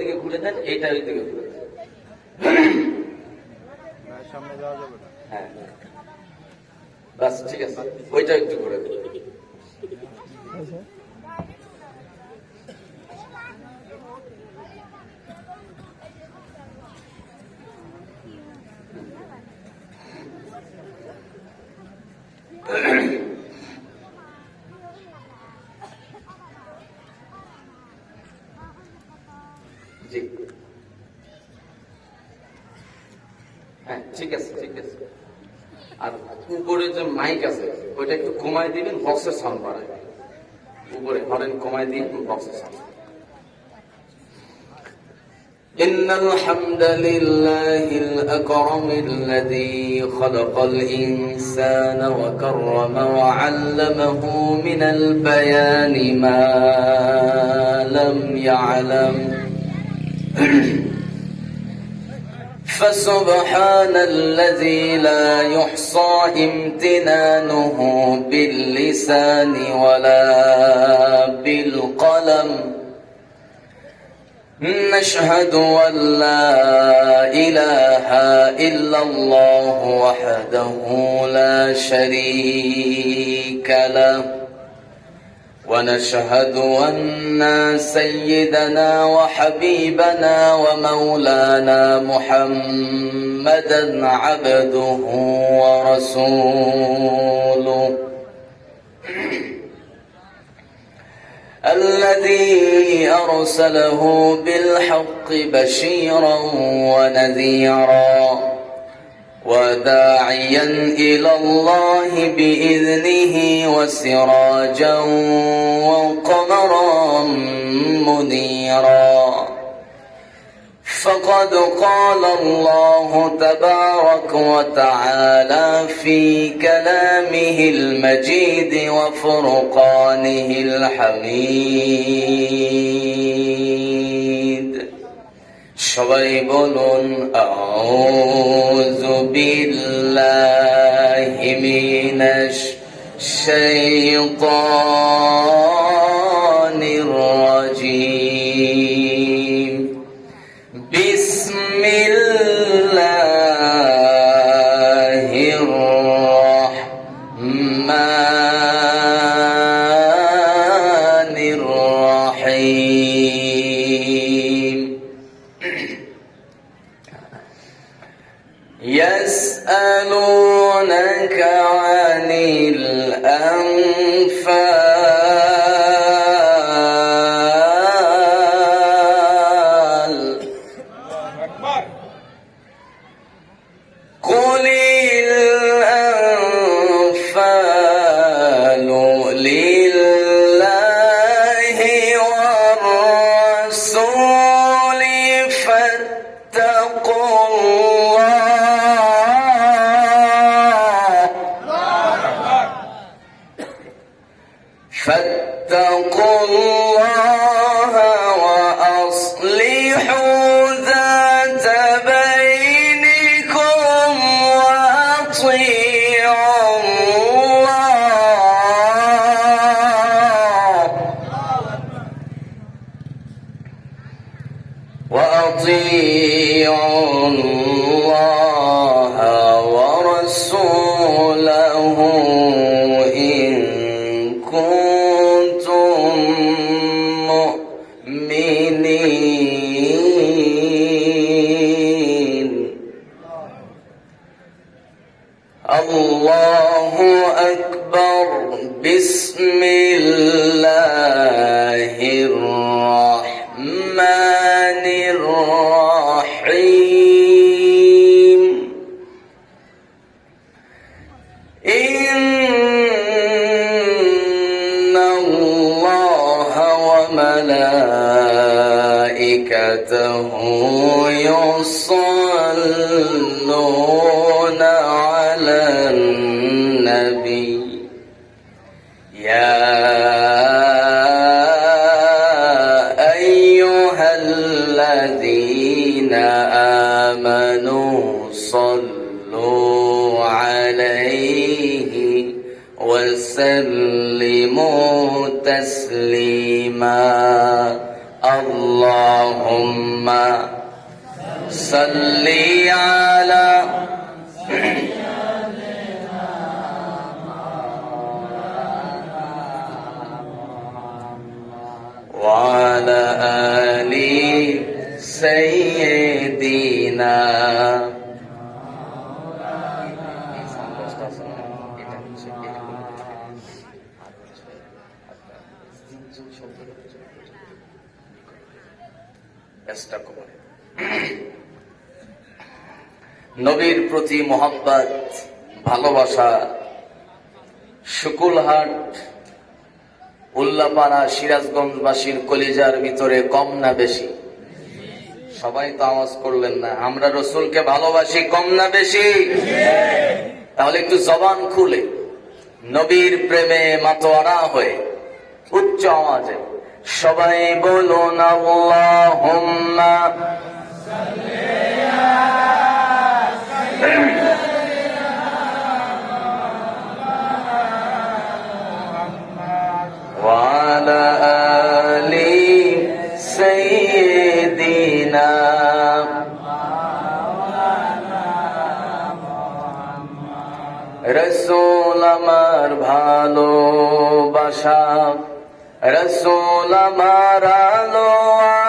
ওইদিকে ঘুরে দেন, এইটা ওইদিকে ঘুরে দেন। সামনে যাওয়া যাবে না। হ্যাঁ বাস ঠিক আছে, ওইটা একটু ঘুরে দেন। জি হ্যাঁ ঠিক আছে ঠিক আছে। আর উপরে যে মাইক আছে ওইটা একটু কমায় দিবেন, বক্সের সাউন্ড বাড়ায়। উপরে হরেন কমায় দিয়ে বক্সের সাউন্ড। إن الحمد لله الأكرم الذي خلق الإنسان وكرم وعلمه من البيان ما لم يعلم فسبحان الذي لا يحصى امتنانه باللسان ولا بالقلم نشهد أن لا إله إلا الله وحده لا شريك له ونشهد أن سيدنا وحبيبنا ومولانا محمدا عبده ورسوله الذي أرسله بالحق بشيرا ونذيرا وداعيا إلى الله بإذنه وسراجا وقمرا منيرا فقد قال الله تبارك وتعالى في كلامه المجيد وفرقانه الحميد সবাই বলুন আউযু বিল্লাহি মিনাশ শাইতানির রাজীম বিসমিল্লাহির রাহমানির রাহিম يسألونك عن الأنفال قل الأنفال لله والرسول فاتقوا فاتقوا الله وأصلحوا ذات بينكم وأطيعوا الله ورسوله إن كنتم مؤمنين الله أكبر بسم الله الرحمن الرحيم إن الله وملائكته يصلون على النبي يا أيها الذين آمنوا صلوا عليه وسلموا تسليما আল্লাহুম্মা সাল্লি আলা وعلى آل سيدنا নবীর প্রতি মোহাব্বত, ভালোবাসা শুকুলহাট উল্লাপাড়া সিরাজগঞ্জবাসীর কলিজার ভিতরে কম না বেশি? সবাই তো আওয়াজ করলেন না। আমরা রসুলকে ভালোবাসি কম না বেশি? তাহলে একটু জবান খুলে নবীর প্রেমে মাতোয়ারা হয়ে উচ্চ আওয়াজে সবাই বলুন আল্লাহুম্মা وعلى آل سيدنا রসুল আমার ভালোবাসা, রসুল আমার আলো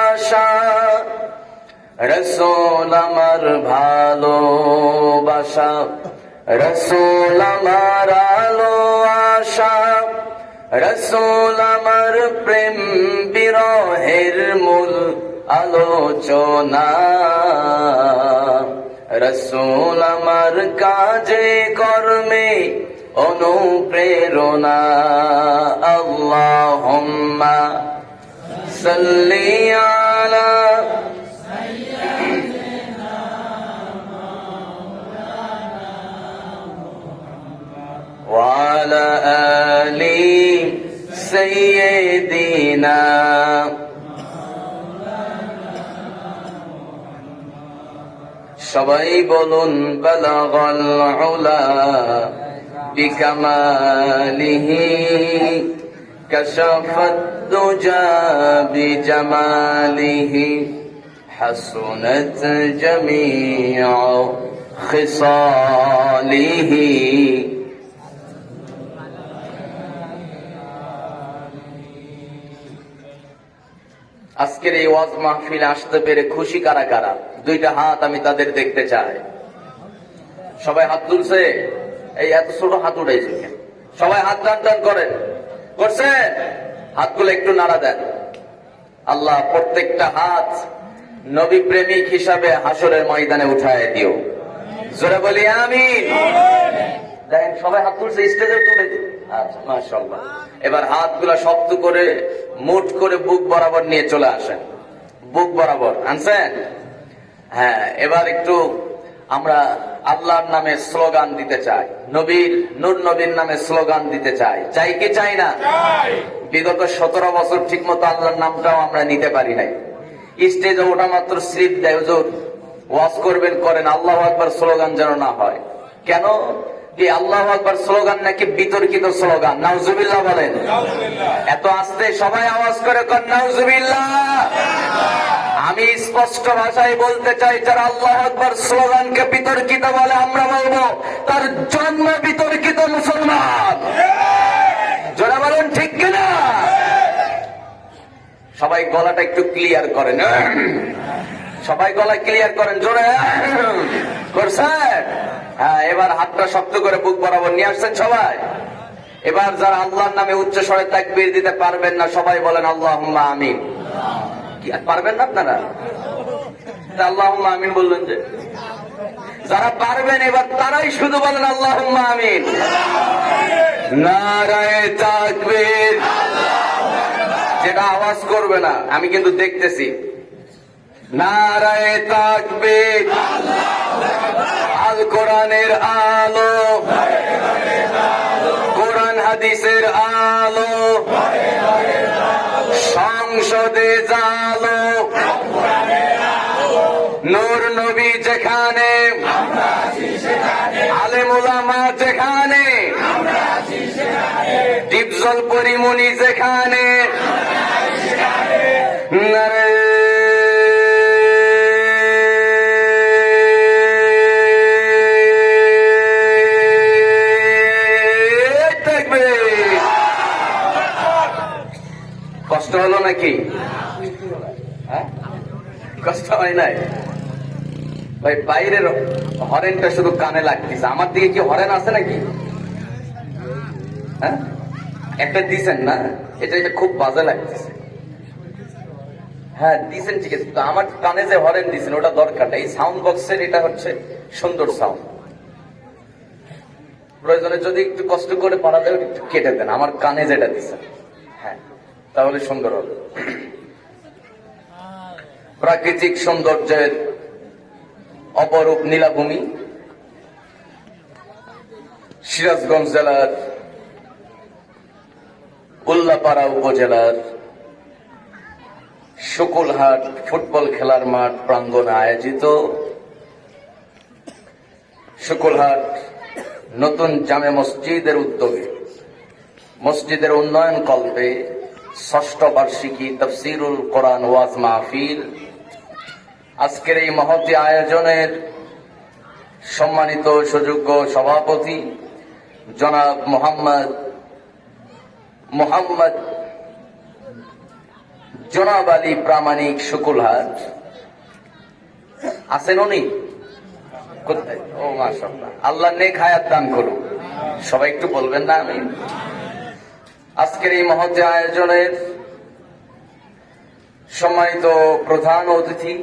আশা, রসুল আমার ভালোবাসা, রসুল আমার আলো আশা, রসুল আমার প্রেম বিরহের মূল আলোচনা, রসুল আমার কাজে কর্মে অনুপ্রেরণা। আল্লাহুম্মা সাল্লি আলা وعلى آل سيدنا সবাই বলুন বালাগাল উলা বিকামালিহি কাশাফাত দুজা বিজামালিহি হাসুনাত জামিউ খিসালিহি। আজকের এই ওয়াজ মাহফিলে আসতে পেরে খুশি কারা কারা? দুইটা হাত আমি তাদের দেখতে চাই। সবাই হাত তুলছে? এই এত ছোট হাত উঠাইছে, সবাই হাত টান টান করেন, করছেন? হাতগুলো একটু নাড়া দেন। আল্লাহ প্রত্যেকটা হাত নবী প্রেমিক হিসাবে হাসরের ময়দানে উঠায় দিও। জোরে বলি আমিন। দেখেন সবাই হাত তুলছে, স্টেজে তুলে দিন। আচ্ছা মাশাআল্লাহ। এবার হাতগুলা শক্ত করে মুঠ করে বুক বরাবর নিয়ে চলে আসেন। বুক বরাবর আনছেন? হ্যাঁ, এবার একটু আমরা আল্লাহর নামে স্লোগান দিতে চাই, নবীর নূর নবীর নামে স্লোগান দিতে চাই। চাই কি চাই না? বিগত 17 বছর ঠিক মতো আল্লাহর নামটাও আমরা নিতে পারি নাই। স্টেজে ওঠা মাত্র স্লিপ দেয়, হুজুর ওয়াজ করবেন করেন, আল্লাহু আকবার স্লোগান যেন না হয়। কেন? কি আল্লাহু আকবার স্লোগান নাকি বিতর্কিত স্লোগান? নাউজুবিল্লাহ বলেন। এত আস্তে সবাই আওয়াজ করে কর নাউজুবিল্লাহ। আমি স্পষ্ট ভাষায় বলতে চাই, যারা আল্লাহু আকবার স্লোগানকে বিতর্কিত বলে, আমরা বলবো তার জন্ম বিতর্কিত মুসলমান। যারা বলেন ঠিক কিনা? সবাই গলাটা একটু ক্লিয়ার করেন, সবাই গলা ক্লিয়ার করেন, জোরে করছেন? হ্যাঁ, এবার হাতটা শক্ত করে বুক বরাবর নিয়ে আসছেন সবাই। এবার যারা আল্লাহর নামে উচ্চ স্বরে তাকবীর দিতে পারবেন না, সবাই বলেন আল্লাহুম্মা আমিন। কি পারবেন না আপনারা? আল্লাহুম্মা আমিন বললেন যে। যারা পারবেন এবার তারাই শুধু বলেন আল্লাহুম্মা আমিন। নারায়ে তাকবীর। যেটা আওয়াজ করবে না, আমি কিন্তু দেখতেছি। নারায়ে তাকবীর। আল কোরআনের আলো, কোরআন হাদিসের আলো, সংসদে জালো, নূর নবী যেখানে, আলেম উলামা যেখানে, ডিপজল পরিমণি যেখানে, নারে তাকবীর। কষ্ট হলো নাকি? হ্যাঁ? কষ্ট হয় নাই ভাই? বাইরের হরেনটা শুধু কানে লাগতেছে, আমার দিকে কি হরেন আছে নাকি? হ্যাঁ, একটা দিছেন না, এটা এটা খুব বাজে লাগতেছে। হ্যাঁ দিছেন ঠিক আছে, কিন্তু আমার কানে যে হরেন দিছেন ওটা দরকার নেই। এই সাউন্ড বক্সের এটা হচ্ছে সুন্দর সাউন্ড। প্রয়োজনে যদি একটু কষ্ট করে পারা যায় একটু কেটে দেন আমার কানে যেটা দিছেন, হ্যাঁ তাহলে সুন্দর হবে। প্রাকৃতিক সৌন্দর্যের অপরূপ নীলাভূমি সিরাজগঞ্জ জেলার উল্লাপাড়া উপজেলার শুকুলহাট ফুটবল খেলার মাঠ প্রাঙ্গণে আয়োজিত শুকুলহাট নতুন জামে মসজিদের উদ্যোগে মসজিদের উন্নয়ন কল্পে ষষ্ঠ বার্ষিকী তাফসীরুল কোরআন ওয়াজ মাহফিল, আজকের এই মহতী আয়োজনের সম্মানিত সুযোগ্য সভাপতি জনাব মোহাম্মদ জনাব আলী প্রামাণিক শুকুলহাট আছেন উনি কোথায়? ও মাশাআল্লাহ, আল্লাহ নেক হায়াত দান করুন। সবাই একটু বলবেন না আমিন। আজকের এই মহতী আয়োজনের সম্মানিত প্রধান অতিথি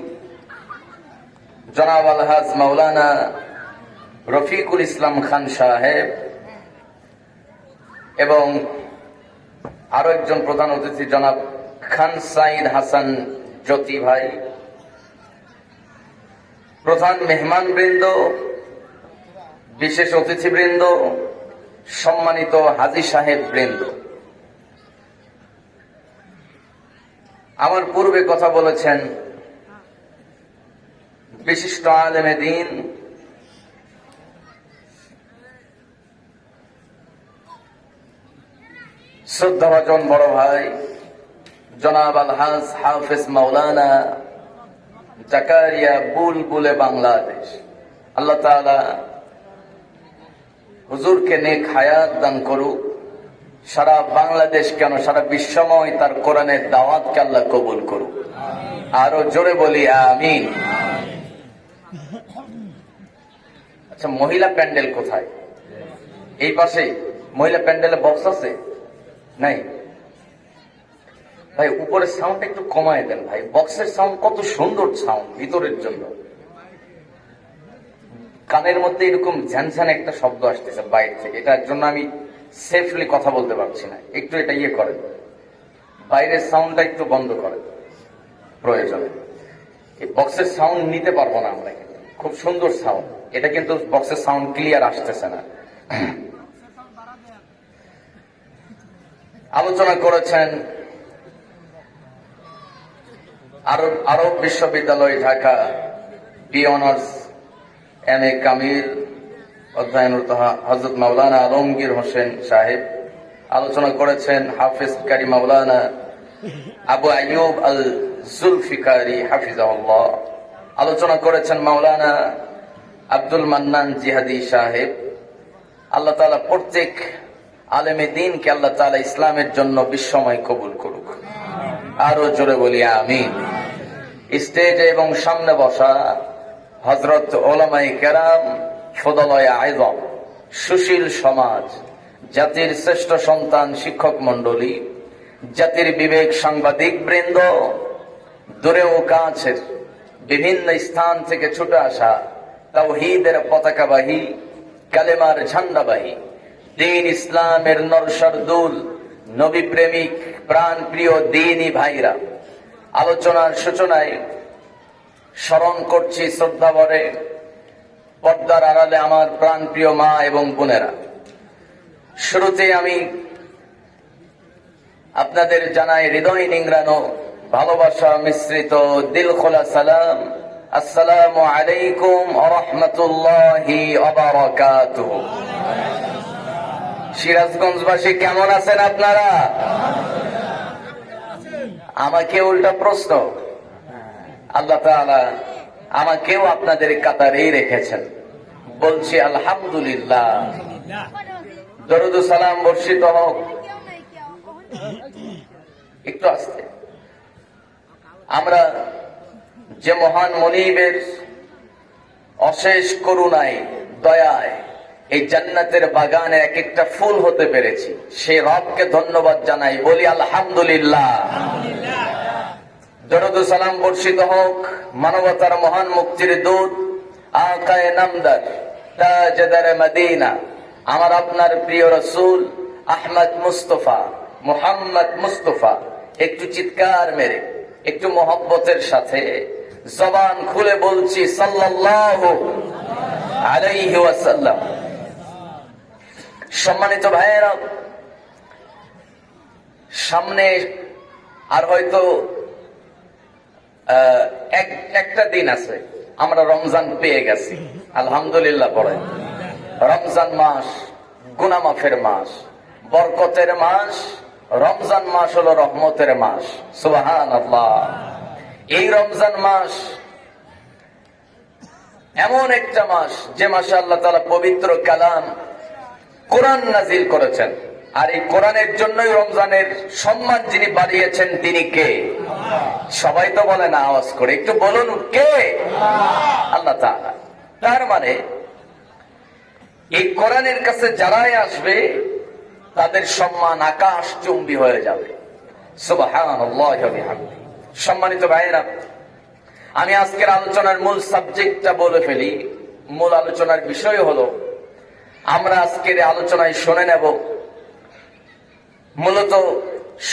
জনাব আলহাজ মাওলানা রফিকুল ইসলাম খান সাহেব এবং আরো একজন প্রধান অতিথি জনাব খান সাইদ হাসান জ্যোতি ভাই, প্রধান মেহমান বৃন্দ, বিশেষ অতিথিবৃন্দ, সম্মানিত হাজী সাহেব বৃন্দ, আমার পূর্বে কথা বলেছেন বিশিষ্ট আলেমে দ্বীন শ্রদ্ধাভাজন বড় ভাই জনাব আলহাজ হাফেজ মাওলানা জাকারিয়া বুলবুলে বাংলাদেশ। আল্লাহ তাআলা হুজুরকে নেক হায়াত দান করুক। সারা বাংলাদেশ কেন সারা বিশ্বময় তার কোরআনের দাওয়াতকে আল্লাহ কবুল করুক। আরো জোরে বলি আমিন। আচ্ছা, মহিলা প্যান্ডেল কোথায়? এই পাশে মহিলা প্যান্ডেলে বক্স আছে? নাই ভাই, উপরের সাউন্ড একটু কমায় দেন ভাই। বক্সের সাউন্ড কত সুন্দর সাউন্ড ভিতরের জন্য, কানের মধ্যে এরকম ঝ্যানঝ্যান একটা শব্দ আসতেছে বাইরে থেকে, এটার জন্য আমি সেফলি কথা বলতে পারছি না। একটু এটা ইয়ে করেন, বাইরের সাউন্ডটা একটু বন্ধ করেন প্রয়োজনে। এই বক্সের সাউন্ড নিতে পারবো না আমরা, কিন্তু খুব সুন্দর সাউন্ড এটা, কিন্তু বক্সের সাউন্ড ক্লিয়ার আসতেছে না। আলোচনা করেছেন আরব বিশ্ববিদ্যালয় Dhaka B honours M A Kamil অধ্যয়নরত হযরত মাওলানা আলমগীর হোসেন সাহেব। আলোচনা করেছেন হাফেজ কারি মাওলানা আবু আইয়ুব আল জুলফিকারি হাফিজাহুল্লাহ। আলোচনা করেছেন মাওলানা আব্দুল মান্নান জিহাদি সাহেব। আল্লাহ তাআলা প্রত্যেক আলেমে দ্বীনকে আল্লাহ তাআলা ইসলামের জন্য বিশ্বময় কবুল করুক। আরো জোরে বলি আমিন। স্টেজে এবং সামনে বসা হযরত ওলামায়ে কেরাম, ফদলায়ে আযম, সুশীল সমাজ, জাতির শ্রেষ্ঠ সন্তান শিক্ষক মন্ডলী, জাতির বিবেক সাংবাদিক বৃন্দ, দূরে ও কাছের বিভিন্ন স্থান থেকে ছুটে আসা তাওহীদের পতাকাবাহী, কালেমার ঝান্ডাবাহী, দ্বীন ইসলামের নরসরদুল, নবী প্রেমিক, প্রাণ প্রিয় দ্বীনী ভাইরা, আলোচনার সূচনায় স্মরণ করছি শ্রদ্ধাভরে পর্দার আড়ালে আমার প্রাণ প্রিয় মা এবং বোনেরা। শুরুতে আমি আপনাদের জানাই হৃদয় নিংড়ানো ভালোবাসা মিশ্রিত দিল খোলা সালাম। আসসালামু আলাইকুম ওয়া রাহমাতুল্লাহি ওয়া বারাকাতুহু। সিরাজগঞ্জবাসী কেমন আছেন আপনারা? আমাকে উল্টা প্রশ্ন, আল্লাহ তাআলা আমাকেও আপনাদের কাতারেই রেখেছেন। বলছি আলহামদুলিল্লাহ। দরুদ ও সালাম বর্ষিত হোক। একটু আস্তে। আমরা যে মহান মনিবের অশেষ করুণায় দয়ায় এই জান্নাতের বাগানে এক একটা ফুল হতে পেরেছি, সেই রবকে ধন্যবাদ জানাই, বলি আলহামদুলিল্লাহ। দরুদ ও সালাম বর্ষিত হোক মানবতার মহান মুক্তির দূত আকায়ে নামদার তাজদার মদিনা, আমার আপনার প্রিয় রাসূল আহমদ মুস্তফা মুহাম্মদ মুস্তফা। একটু চিৎকার মেরে, একটু মোহব্বতের সাথে জবান খুলে বলছি সাল্লাল্লাহু আলাইহি ওয়াসাল্লাম। সম্মানিত ভাইয়েরা, সামনে আর হয়তো একটা দিন আছে, আমরা রমজান পেয়ে গেছি আলহামদুলিল্লাহ। পড়ে রমজান মাস গুনাহ মাফের মাস, বরকতের মাস। রমজান মাস হলো রহমতের মাস, সুবহানাল্লাহ। এই রমজান মাস এমন একটা মাস যে মাসে আল্লাহ তাআলা পবিত্র কালাম কোরআন নাজিল করেছেন। আর এই কোরআনের জন্যই রমজানের সম্মান যিনি বাড়িয়েছেন তিনি কে? সবাই তো বলে না, আওয়াজ করে একটু বলুন কে? আল্লাহ তাআলা। তার মানে এই কোরআনের কাছে যারাই আসবে তাদের সম্মান আকাশ চুম্বি হয়ে যাবে, সুবহানাল্লাহি ওয়া বিহামদিহি। সম্মানিত ভাইয়েরা, আমি আজকের আলোচনার মূল সাবজেক্টটা বলে ফেলি। মূল আলোচনার বিষয় হলো, আমরা আজকের আলোচনায় শুনে নেব মূলত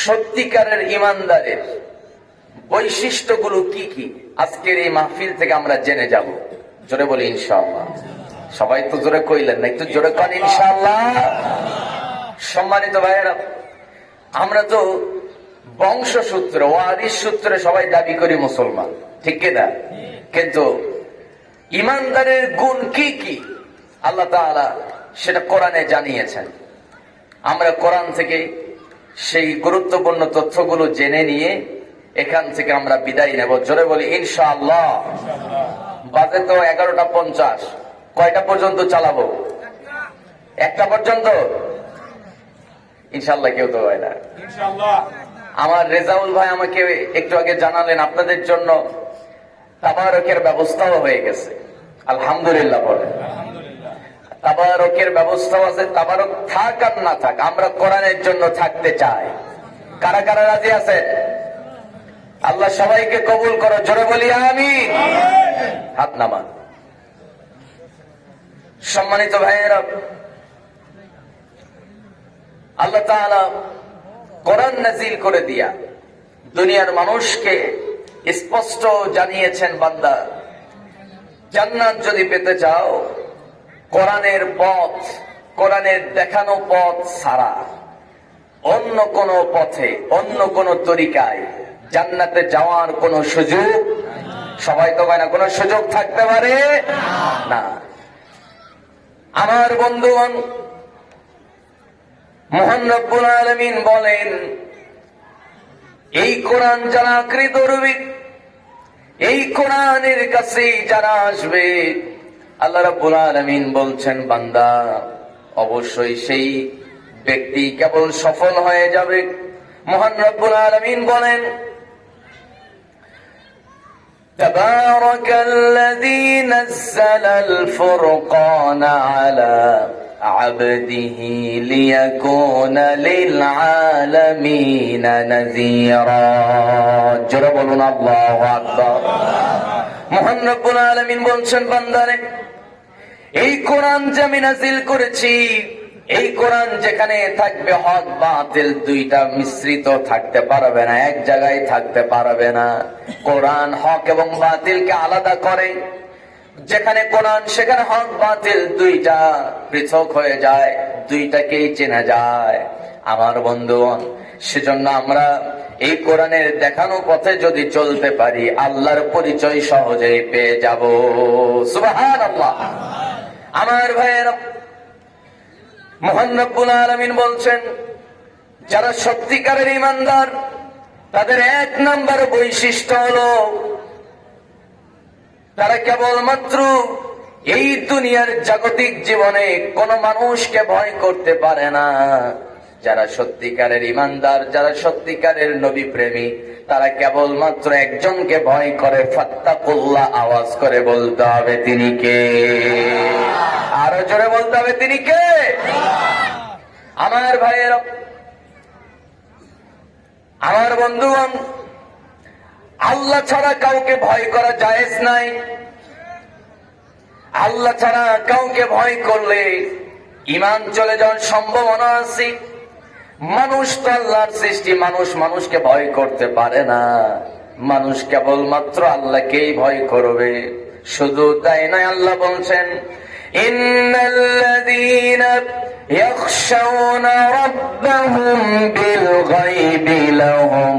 সত্যিকারের ইমানদারের বৈশিষ্ট্যগুলো কি কি। আজকের এই মাহফিল থেকে আমরা জেনে যাব। জোরে বলি ইনশাআল্লাহ। সবাই তো জোরে কইলেন না, একটু জোরে করেন ইনশাআল্লাহ। সম্মানিত ভাইয়েরা, আমরা তো বংশসূত্রে ওয়ারিস সূত্রে সবাই দাবি করি মুসলমান, ঠিক কিনা? কিন্তু ইমানদারের গুণ কি কি আল্লাহ তাআলা সেটা কোরআনে জানিয়েছেন। আমরা কোরআন থেকে সেই গুরুত্বপূর্ণ তথ্যগুলো জেনে নিয়ে এখান থেকে আমরা বিদায় নেব। জোরে বলি ইনশাআল্লাহ। বাজে তো 11:50। কয়টা পর্যন্ত চালাবো? 1টা পর্যন্ত ইনশাআল্লাহ। কেউ তো হয় না ইনশাআল্লাহ। আমার রেজাউল ভাই আমাকে একটু আগে জানালেন আপনাদের জন্য তাবারকের ব্যবস্থাও হয়ে গেছে, আলহামদুলিল্লাহ। বলেন তাবারকের ব্যবস্থাও আছে। তাবারক থাক আর না থাক, আমরা কোরআনের জন্য থাকতে চাই। কারা কারা রাজি আছেন? আল্লাহ সবাইকে কবুল করো। জোরে বলি আমিন। হাত নামান। সম্মানিত ভাইয়েরা, আল্লাহ তাআলা কোরআন নাজিল করে দিয়া দুনিয়ার মানুষকে স্পষ্ট জানিয়েছেন, বান্দা জান্নাত যদি পেতে চাও কোরআনের পথ, কোরআনের দেখানো পথ ছাড়া অন্য কোন পথে, অন্য কোন তরিকায় জান্নাতে যাওয়ার কোন সুযোগ, সবাই তো হয় না, কোন সুযোগ থাকতে পারে না। আমার বন্ধুগণ, মহান রব্বুল আলামিন বলেন, এই কোরআন যারা আঁকড়ে ধরবে, এই কোরআনের কাছে যারা আসবে, আল্লাহ রাব্বুল আলামিন বলছেন, বান্দা অবশ্যই সেই ব্যক্তি কেবল সফল হয়ে যাবে। মহান রব্বুল আলামিন বলেন, তাবারাকাল্লাযী নাযালাল ফুরকানা আলা আবদিহি লিয়াকুনা লিল আলামিনা নাযীরা। জোরে বলুন আল্লাহু আকবার। মহান রব্বুল আলামিন বলছেন, বান্দারে এই কোরআন যে আমি নাযিল করেছি, এই কোরআন যেখানে থাকবে হক বাতিল দুইটা মিশ্রিত থাকতে পারবে না, এক জায়গায় থাকতে পারবে না। কোরআন হক এবং বাতিলকে আলাদা করে। যেখানে কোরআন সেখানে হক বাতিল দুইটা পৃথক হয়ে যায়, দুইটাকেই চেনা যায়। আমার বন্ধুগণ, সেজন্য আমরা এই কোরআনের দেখানো পথে যদি চলতে পারি, আল্লাহর পরিচয় সহজেই পেয়ে যাব। সুবহানাল্লাহ। আমার ভাইয়েরা, মহান রব্বুল আলামিন বলছেন, যারা সত্যিকারের ঈমানদার তাদের এক নাম্বার বৈশিষ্ট্য হলো তারা কেবলমাত্র এই দুনিয়ার জাগতিক জীবনে কোন মানুষকে ভয় করতে পারে না। যারা সত্যিকারের ইমানদার, যারা সত্যিকারের নবী প্রেমী, তারা কেবলমাত্র একজনকে ভয় করে, ফাত্তাকুল্লাহ। আওয়াজ করে বলতে হবে তিনি কে? আরো জোরে বলতে হবে তিনি কে? আমার ভাইয়েরা, আমার বন্ধুগণ, আল্লাহ ছাড়া কাউকে ভয় করা জায়েজ নাই। আল্লাহ ছাড়া কাউকে ভয় করলে ঈমান চলে যাওয়ার সম্ভাবনা আছে। মানুষ তো আল্লাহর সৃষ্টি, মানুষ মানুষকে ভয় করতে পারে না। মানুষ কেবলমাত্র আল্লাহকেই ভয় করবে। শুধু তাই নয়, আল্লাহ বলছেন, ইন্নাল্লাযীনা ইয়াখশাউনা রাব্বাহুম বিল গায়বি লাহুম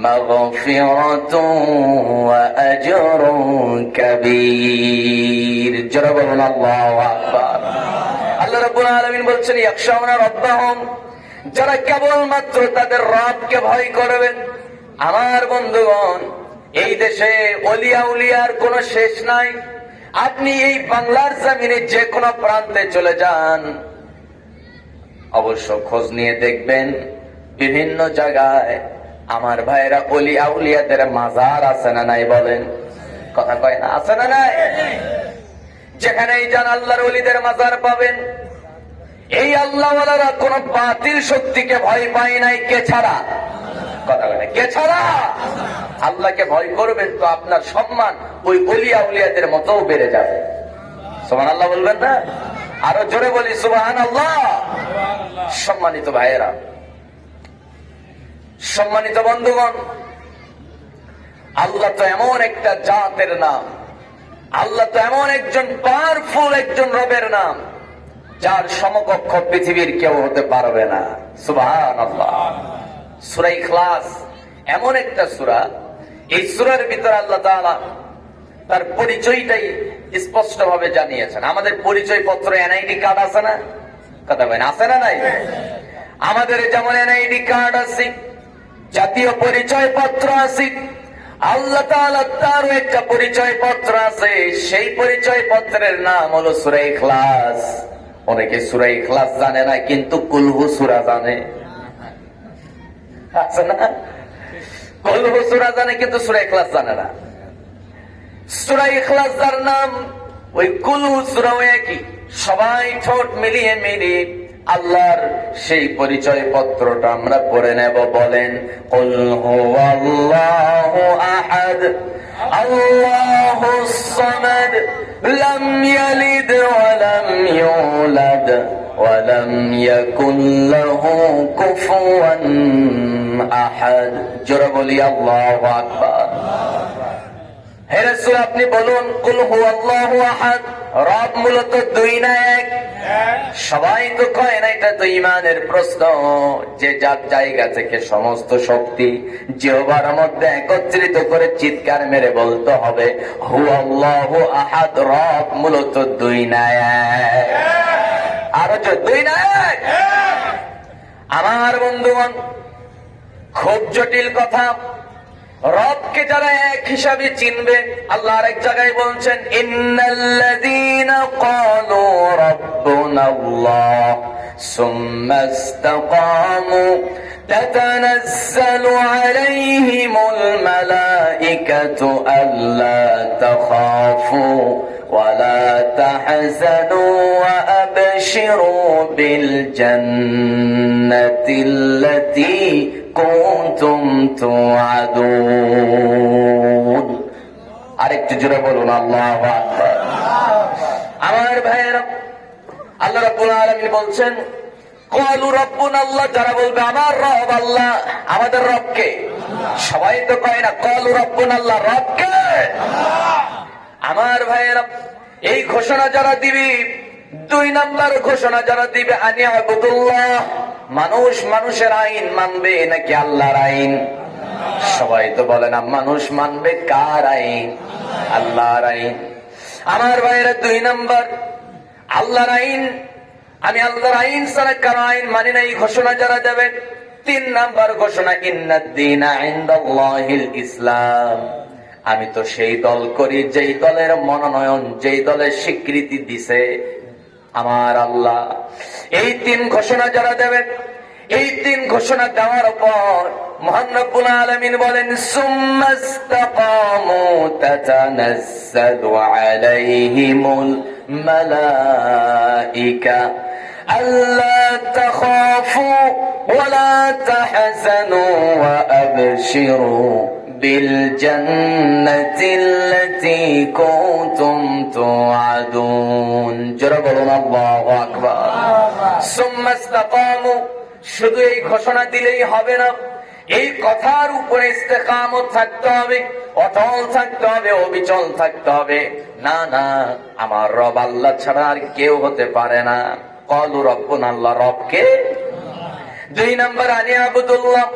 মাগফিরাতুন ওয়া আজরুন কাবীর। জোরে বলুন আল্লাহু আকবার। আল্লাহ রাব্বুল আলামিন বলছেন, ইয়াখশাউনা রাব্বাহুম, যারা কেবলমাত্র তাদের রবকে ভয় করবেন। আমার বন্ধুগণ, এই দেশে ওলিয়া উলিয়ার কোনো শেষ নাই। আপনি এই বাংলার জমিনে যে কোনো প্রান্তে চলে যান, অবশ্য খোঁজ নিয়ে দেখবেন বিভিন্ন জায়গায় আমার ভাইরা ওলিয়া উলিয়াদের মাজার আছে না নাই? বলেন, কথা কয় না? আছে না নাই? যেখানেই যান আল্লাহর ওলিদের মাজার পাবেন। এই আল্লাহওয়ালারা কোন বাতিল শক্তিকে ভয় পায় নাই। কে ছাড়া? কথা বলে, কে ছাড়া? আল্লাহকে ভয় করবেন তো আপনার সম্মান ওই ওলিয়া উলিয়াদের মতো বেড়ে যাবে। সুবহানাল্লাহ বলবেন না? আরো জোরে বলি সুবহানাল্লাহ। সম্মানিত ভাইয়েরা, সম্মানিত বন্ধুগণ, আল্লাহ তো এমন একটা জাতের নাম, আল্লাহ তো এমন একজন পাওয়ারফুল একজন রবের নাম, যার সমকক্ষ পৃথিবীর কেউ হতে পারবে না। সুবহানাল্লাহ। সূরা ইখলাস এমন একটা সূরা, এই সূরার ভিতরে আল্লাহ তাআলা তার পরিচয়টাই স্পষ্ট ভাবে জানিয়েছেন। আমাদের পরিচয় পত্র এনআইডি কার্ড আছে না? কথা বলেন, আছে না নাই? আমাদের যেমন এনআইডি কার্ড আছে, জাতীয় পরিচয় পত্র আছে, আল্লাহ তাআলা তারও একটা পরিচয় পত্র আছে। সেই পরিচয় পত্রের নাম হলো সূরা ইখলাস। অনেকে সূরা ইখলাস জানে না, কিন্তু কুলহু সূরা জানে, আছে না? কুলহু সূরা জানে, কিন্তু সূরা ইখলাস জানে না। সূরা ইখলাস যার নাম, ওই কুলহু সূরাও একই। সবাই ঠোঁট মিলিয়ে মিলিয়ে আল্লাহর সেই পরিচয় পত্রটা আমরা পড়ে নেব। বলেন, কুল হুয়াল্লাহু আহাদ আল্লাহুস সামাদ লাম ইয়ালিদ ওয়া লাম ইউলাদ ওয়া লাম ইয়াকুল লাহু কুফুয়ান আহাদ। জোরে বলি আল্লাহু আকবার। হে রাসূল, আপনি বলুন, কুল হুয়াল্লাহু আহাদ, রব মূলত দুই না এক? সবাই তো কয় না, এটা তো ঈমানের প্রশ্ন। যে যার জায়গা থেকে সমস্ত শক্তি জিহ্বার মধ্যে একত্রিত করে চিৎকার মেরে বলতে হবে, হুয়াল্লাহু আহাদ, রব মূলত দুই না এক? আরো যে দুই না এক? আমার বন্ধুগণ, খুব জটিল কথা। রবকে যারা এক হিসাবে চিনবে, আল্লাহ আরেক জায়গায় বলছেন, ইন্নাল্লাযীনা ক্বালু রাব্বুনাল্লাহ সুম্মা ইসতাকামু তাতানাজ্জালু আলাইহিমুল মালাইকাতু আল্লা তাখাফু ওয়া লা তাহজানু ওয়া আবশিরু বিল জান্নাতিল্লাতী কুনতুম তুআদুন। আরেকটু জোরে বলুন আল্লাহু আকবার। আমার ভাইয়েরা, আল্লাহ রাব্বুল আলামিন বলছেন, ক্বালু রাব্বুনাল্লাহ, যারা বলবে আমার রব আল্লাহ, আমাদের রবকে, সবাই তো কয় না ক্বালু রাব্বুনাল্লাহ, রবকে? আমার ভাইয়েরা, এই ঘোষণা যারা দিবে, দুই নাম্বার ঘোষণা যারা দিবে, আনিয়াবুদুল্লাহ, মানুষ মানুষের আইন মানবে নাকি আল্লাহর আইন? সবাই তো বলে না, মানুষ মানবে কার আইন? আল্লাহর আইন। আমার ভাইয়েরা, দুই নাম্বার আল্লাহর আইন। আমি আল্লাহর আইন ছাড়া কারো আইন মানি না, এই ঘোষণা যারা দেবে, তিন নাম্বার ঘোষণা, ইন্নাদ-দীনা ইনদাল্লাহিল ইসলাম। আমি তো সেই দল করি যেই দলের মনোনয়ন, যেই দলের স্বীকৃতি দিছে আমার আল্লাহ। এই তিন ঘোষণা যারা দেবেন, এই তিন ঘোষণা দেওয়ার পর মহান রব্বুল আলামিন বলেন, সুম্মাস্তাকামু তাতানাজ্জালু আলাইহিমুল মালাইকা আল্লা তাখাফু ওয়া লা তাহজানু ওয়া আবশিরু বিল জান্নাতিল্লাতী কুনতুম তুআদুন। যারা বলুন আল্লাহু আকবার। সুম্মাস্তাকামু, শুধু এই ঘোষণা দিলেই হবে না, এই কথার উপরে ইস্তেকামত থাকতে হবে, অটল থাকতে হবে, অবিচল থাকতে হবে। না না, আমার রব আল্লাহ ছাড়া আর কেউ হতে পারে না। ক্বালু রব্বুনা আল্লাহ, রবকে। দুই নাম্বার, আনি আবুদুল্লাহ,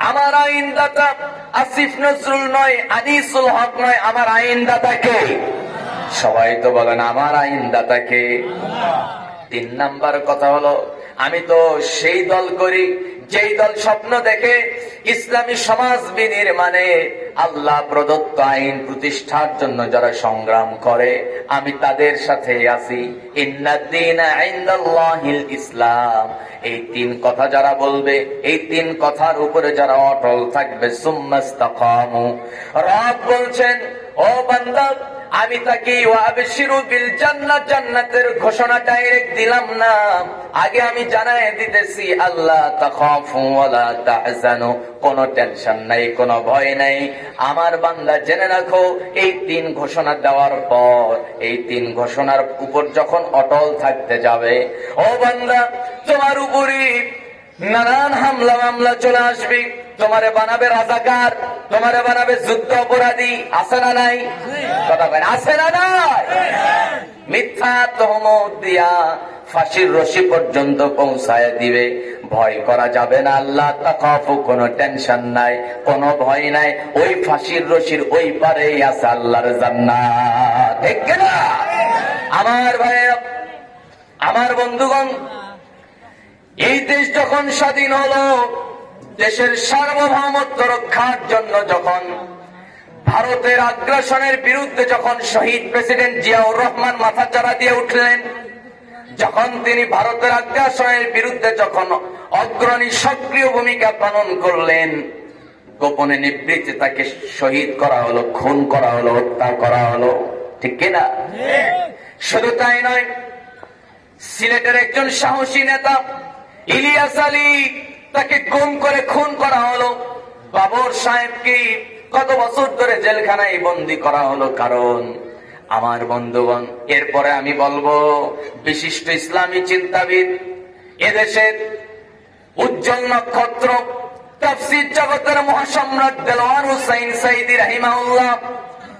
আমার আইনদাতা আসিফ নজরুল নয়, আনিসুল হক নয়, আমার আইনদাতা কে? সবাই তো বলেন আমার আইনদাতা কে? তিন নাম্বার কথা হলো, আমি তো সেই দল করি যেই দল স্বপ্ন দেখে ইসলামী সমাজ বিনির্মাণে আল্লাহ প্রদত্ত আইন প্রতিষ্ঠার জন্য যারা সংগ্রাম করে, আমি তাদের সাথে আছি। ইন্নাদ-দীনা ইনদাল্লাহিল ইসলাম। এই তিন কথা যারা বলবে, এই তিন কথার উপরে যারা অটল থাকবে, সুম্মাস্তাকামু, রব বলছেন, ও বান্দা, আমি তাকে ওয়াবশিরু বিল জান্নাত, জান্নাতের ঘোষণা ডাইরেক্ট দিলাম না, আগে আমি জানায় দিতেছি, আল্লাহ তাখাফু ওয়া লা তাহজানু, কোনো টেনশন নাই, কোনো ভয় নাই। আমার বান্দা জেনে রাখো, এই তিন ঘোষণা দেওয়ার পর, এই তিন ঘোষণার উপর যখন অটল থাকতে যাবে, ও বান্দা, তোমার উপরে নানান হামলা মামলা চলে আসবে, তোমারে বানাবে রাজাকার, তোমারে বানাবে যুদ্ধ অপরাধী, আছে না নাই? কথা বলেন, আছে না নাই? মিথ্যা তহমত দিয়া ফাঁসির রশি পর্যন্ত পৌঁছায় দিবে। ভয় করা যাবে না, আল্লাহ তাখাফু, কোনো টেনশন নাই, কোনো ভয় নাই। ওই ফাঁসির রশির ওই পারেই আছে আল্লাহর জান্নাত, ঠিক কিনা? আমার ভাইয়েরা, আমার বন্ধুগণ, এই দেশ যখন স্বাধীন হলো, দেশের সার্বভৌমত্ব রক্ষার জন্য যখন ভারতের আগ্রাসনের বিরুদ্ধে যখন শহীদ প্রেসিডেন্ট জিয়াউর রহমান মাথাচাড়া দিয়ে উঠলেন, যখন তিনি ভারতের আগ্রাসনের বিরুদ্ধে যখন অগ্রণী সক্রিয় ভূমিকা পালন করলেন, গোপনে নিবৃত্তে তাকে শহীদ করা হলো, খুন করা হলো, হত্যা করা হলো, ঠিক কিনা? শুধু তাই নয়, সিলেটের একজন সাহসী নেতা ইলিয়াস আলী, তাকে গুম করে খুন করা হলো। বাবর সাহেবকে কত বছর ধরে জেলখানায় বন্দী করা হলো। কারণ আমার বন্ধুগণ, এরপরে আমি বলবো, বিশিষ্ট ইসলামী চিন্তাবিদ, এদেশের উজ্জ্বল নক্ষত্র, তাফসীর জগতের মহাসম্রাট দেলোয়ার হুসাইন সাইদি রাহিমাহুল্লাহ,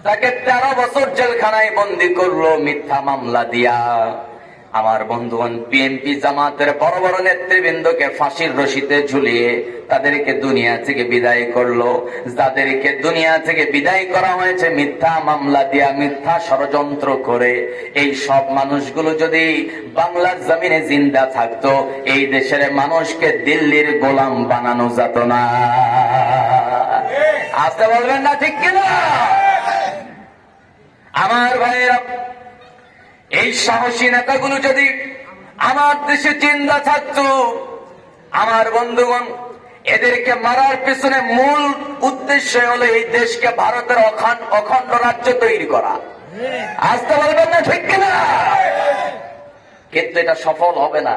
তাকে 13 বছর জেলখানায় বন্দী করলো মিথ্যা মামলা দিয়া। আমার বন্ধুগণ, বিএনপি জামাতের বড় বড় নেতৃবৃন্দকে ফাঁসির রশিতে ঝুলিয়ে তাদেরকে দুনিয়া থেকে বিদায় করলো। যাদেরকে দুনিয়া থেকে বিদায় করা হয়েছে মিথ্যা মামলা দিয়া, মিথ্যা ষড়যন্ত্র করে, এই সব মানুষগুলো যদি বাংলার জমিনে জিন্দা থাকতো, এই দেশের মানুষকে দিল্লির গোলাম বানানো যেত না। আসতে বলবেন না, ঠিক কিনা? আমার ভাইয়েরা, এই সাহসী নেতাগুলো যদি আমার দেশে জিন্দা থাকতো, আমার বন্ধুগণ, এদেরকে মারার পিছনে মূল উদ্দেশ্য হলো এই দেশকে ভারতের অখণ্ড রাজ্য তৈরি করা। আসতে বলবেন না, ঠিক কিনা? কিন্তু এটা সফল হবে না,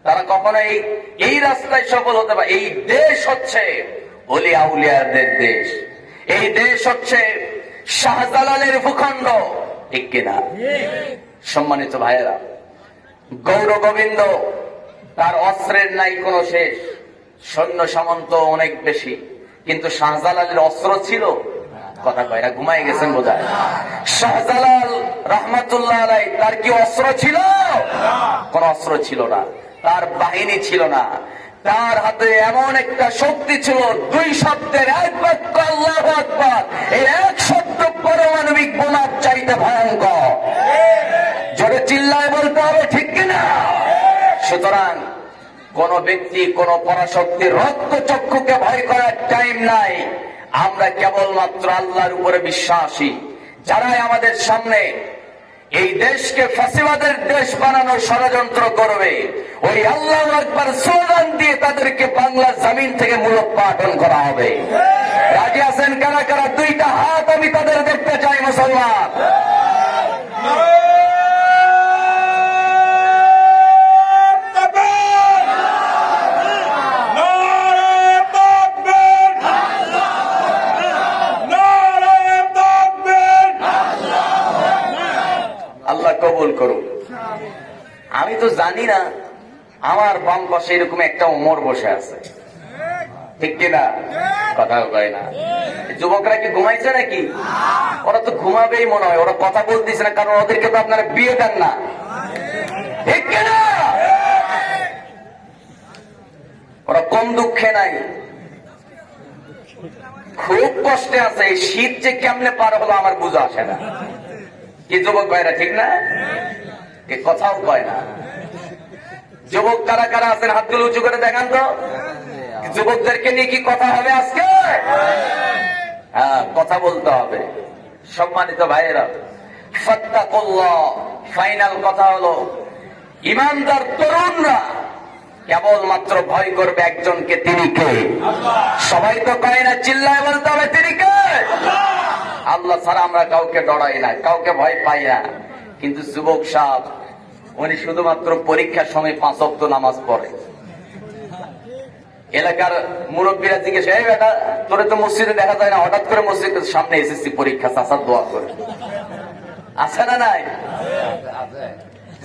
তারা কখনো এই রাস্তায় সফল হতে পারে। এই দেশ হচ্ছে ওলিয়া উলিয়াদের দেশ, এই দেশ হচ্ছে শাহজালালের ভূখণ্ড, ঠিক কিনা? সম্মানিত ভাইয়েরা, গৌর গোবিন্দ, তার অস্ত্রের নাই কোনো শেষ, সৈন্য সামন্ত অনেক বেশি, কিন্তু শাহজালালের অস্ত্র ছিল? কথা কয় না, ঘুমাই গেছেন বোধহয়। শাহজালাল রহমাতুল্লাহ আলাইহি, তার কি অস্ত্র ছিল? কোন অস্ত্র ছিল না, তার বাহিনী ছিল না, তার হাতে এমন একটা শক্তি ছিল, 2 শব্দের এক বাক্য আল্লাহু আকবার, এই এক শব্দ পারমাণবিক বোমার চাইতে ভয়ঙ্কর। জোরে চিল্লায় বলতে হবে, ঠিক কিনা? সুতরাং কোন ব্যক্তি, কোন পরাশক্তির রক্ত চক্ষুকে ভয় করার টাইম নাই। আমরা কেবলমাত্র আল্লাহর উপরে বিশ্বাসী। যারাই আমাদের সামনে এই দেশকে ফাঁসিবাদের দেশ বানানোর ষড়যন্ত্র করবে, ওই আল্লাহু আকবার স্লোগান দিয়ে তাদেরকে বাংলার জমিন থেকে মূলোৎপাটন করা হবে। রাজি আছেন কারা কারা? দুইটা হাত আমি তাদের দেখতে চাই মুসলমান। আল্লাহ কবুল করুন। আমি তো জানি না আমার বাম পাশে এরকম একটা ওমর বসে আছে, ঠিক কিনা? কথা কয় না। যুবকরা কি ঘুমাইছে নাকি? ওরা তো ঘুমাবেই মনে হয়, ওরা কথা বলতেছে না, কারণ ওদেরকে তো আপনারা বিয়ে দেন না, ঠিক কিনা? ওরা কম দুঃখে নাই, খুব কষ্টে আছে। এই শীত যে কেমনে পার হলো আমার বুঝা আসে না। কি যুবক ভাইরা, ঠিক না? এ কথাও কয় না। যুবক কারা কারা আছেন হাতগুলো উঁচু করে দেখান তো। যুবকদেরকে নিয়ে কি কথা হবে আজকে? হ্যাঁ, কথা বলতে হবে। সম্মানিত ভাইয়েরা, ফাত্তাকুল্লাহ, ফাইনাল কথা হলো ইমানদার তরুণরা কেবলমাত্র ভয় করবে একজনকে, তিনি কে? সবাই তো কয় না, চিল্লায় বলতে হবে তিনি কে? আল্লাহ ছাড়া আমরা কাউকে ডরাই না, কাউকে ভয় পাই না। কিন্তু যুবক সাহেব উনি শুধুমাত্র পরীক্ষার সময় 5 ওয়াক্ত নামাজ পড়ে। এলাকার মুরব্বীরা জিজ্ঞেস, এই বেটা তোরে তো মসজিদে দেখা যায় না, হঠাৎ করে মসজিদের সামনে এসএসসি পরীক্ষা, চাচার দোয়া করে। আছে না নাই?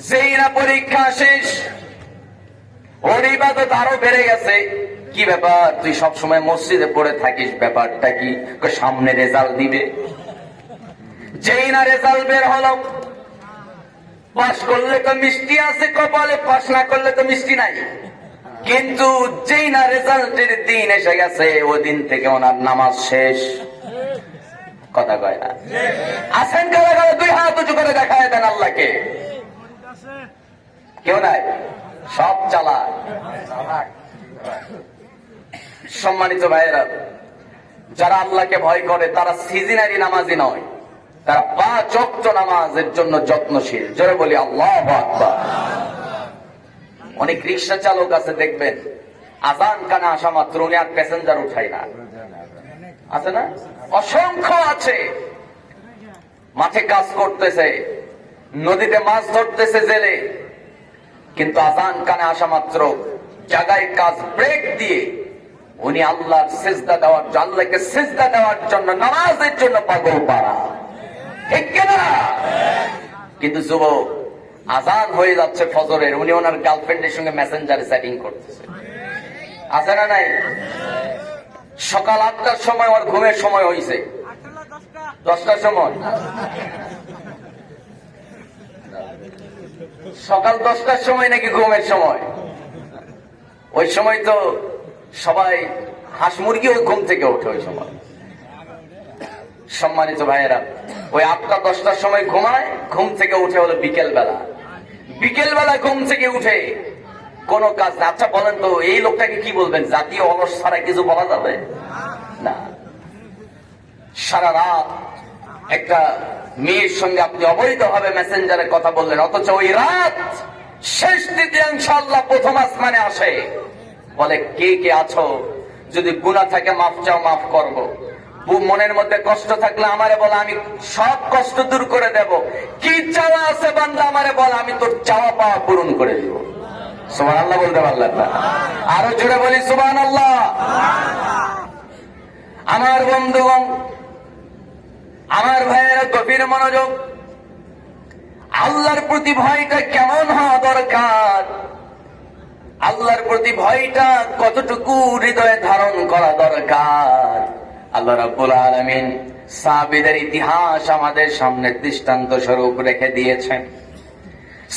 যেই না পরীক্ষা শেষ, ওর ইবাদত আরো বেড়ে গেছে। কি ব্যাপার, তুই সবসময় মসজিদে পড়ে থাকিস, ব্যাপারটা কি? সামনে রেজাল্ট দিবে। যেই না রেজাল্ট বের হলো, পাস করলে তো মিষ্টি আছে কপালে, পাস না করলে তো মিষ্টি নাই। কিন্তু যেই না রেজাল্টের দিন এসে গেছে, ওই দিন থেকে ওনার নামাজ শেষ। কথা কয় না? আসেন কারা কারা? দুই হাত উঁচু করে দেখায় দেন আল্লাহকে। কেউ নাই, সব চালাক। সম্মানিত ভাইয়েরা, যারা আল্লাহকে ভয় করে তারা সিজনারি নামাজি নয়, তারা 5 ওয়াক্ত নামাজের জন্য যত্নশীল। জোরে বলি আল্লাহু আকবার। অনেক রিক্সা চালক আছে দেখবেন, আজান কানে আসা মাত্র উনি আর প্যাসেঞ্জার উঠায় না, আছে না? অসংখ্য আছে। মাঠে কাজ করতেছে, নদীতে মাছ ধরতেছে জেলে, কিন্তু আজান কানে আসা মাত্র জায়গায় কাজ ব্রেক দিয়ে উনি আল্লাহর সিজদা দেওয়ার, আল্লাহকে সিজদা দেওয়ার জন্য, নামাজের জন্য পাগল পাড়া, ঠিক কিনা? কিন্তু যুবক আজান হয়ে যাচ্ছে ফজরের, উনি ওনার গার্লফ্রেন্ডের সঙ্গে মেসেঞ্জারে চ্যাটিং করতেছে, আছে না নাই? সকাল 8টার সময় ওর ঘুমের সময় হয়েছে, 10টার সময়, সকাল 10টার সময় নাকি ঘুমের সময়। ওই সময় তো সবাই হাঁস মুরগি ওই ঘুম থেকে ওঠে ওই সময়। সম্মানিত ভাইয়েরা, ওই 8টা 10টার সময় ঘুমায়, ঘুম থেকে উঠে হলো বিকেল বেলা। বিকেল বেলা ঘুম থেকে উঠে কোন কাজ না। আচ্ছা বলেন তো, এই লোকটাকে কি বলবেন? জাতীয় অলস ছাড়া কিছু বলা যাবে না। সারা রাত একটা মেয়ের সঙ্গে আপনি অবৈধভাবে মেসেঞ্জারে কথা বললেন, অথচ ওই রাত শেষ তৃতীয়াংশ আল্লাহ প্রথম আসমানে আসে, বলে কে কে আছো, যদি গুনাহ থাকে মাফ চাও, মাফ করব। মনের মধ্যে কষ্ট থাকলে আমারে বল, আমি সব কষ্ট দূর করে দেব। কি চাওয়া আছে বান্দা আমারে বল, আমি তোর চাওয়া পাওয়া পূরণ করে দিব। সুবহানাল্লাহ বলতে পারলেন না? আরো জোরে বলি সুবহানাল্লাহ। আমার বন্ধুগণ, আমার ভাইয়েরা, গভীর মনোযোগ। আল্লাহর প্রতি ভয়টা কেমন হওয়া দরকার, আল্লাহর প্রতি ভয়টা কতটুকু হৃদয়ে ধারণ করা দরকার, আল্লাহ রাব্বুল আলামিন সাহাবীদের ইতিহাস আমাদের সামনে দৃষ্টান্ত স্বরূপ রেখে দিয়েছেন।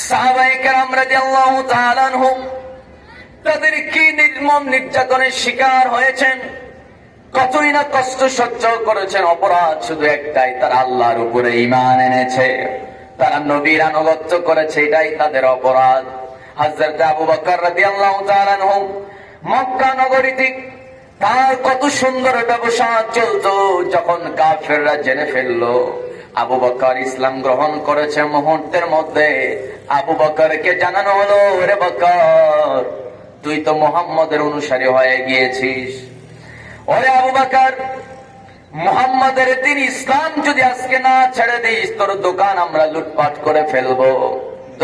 সাহাবায়ে কেরাম রাদিয়াল্লাহু তাআলা আনহুম তাদের কি নির্মম নির্যাতনের শিকার হয়েছেন, কতই না কষ্ট সহ্য করেছেন। অপরাধ শুধু একটাই, তারা আল্লাহর উপরে ঈমান এনেছে, তারা নবীর আনুগত্য করেছে, এটাই তাদের অপরাধ। হযরত আবু বকর রাদিয়াল্লাহু তাআলা আনহু মক্কা নগরীতে তার কত সুন্দর ব্যবসা চলতো। যখন কাফেররা জেনে ফেললো আবু বকর ইসলাম গ্রহণ করেছে, মুহূর্তের মধ্যে আবু বকরকে জানানো হলো, রে বকর, তুই তো মুহাম্মদের অনুসারী হয়ে গিয়েছিস। ওরে আবু বকর, মুহাম্মাদের দিন ইসলাম যদি আজকে না ছেড়ে দিস, তোর দোকান আমরা লুটপাট করে ফেলবো,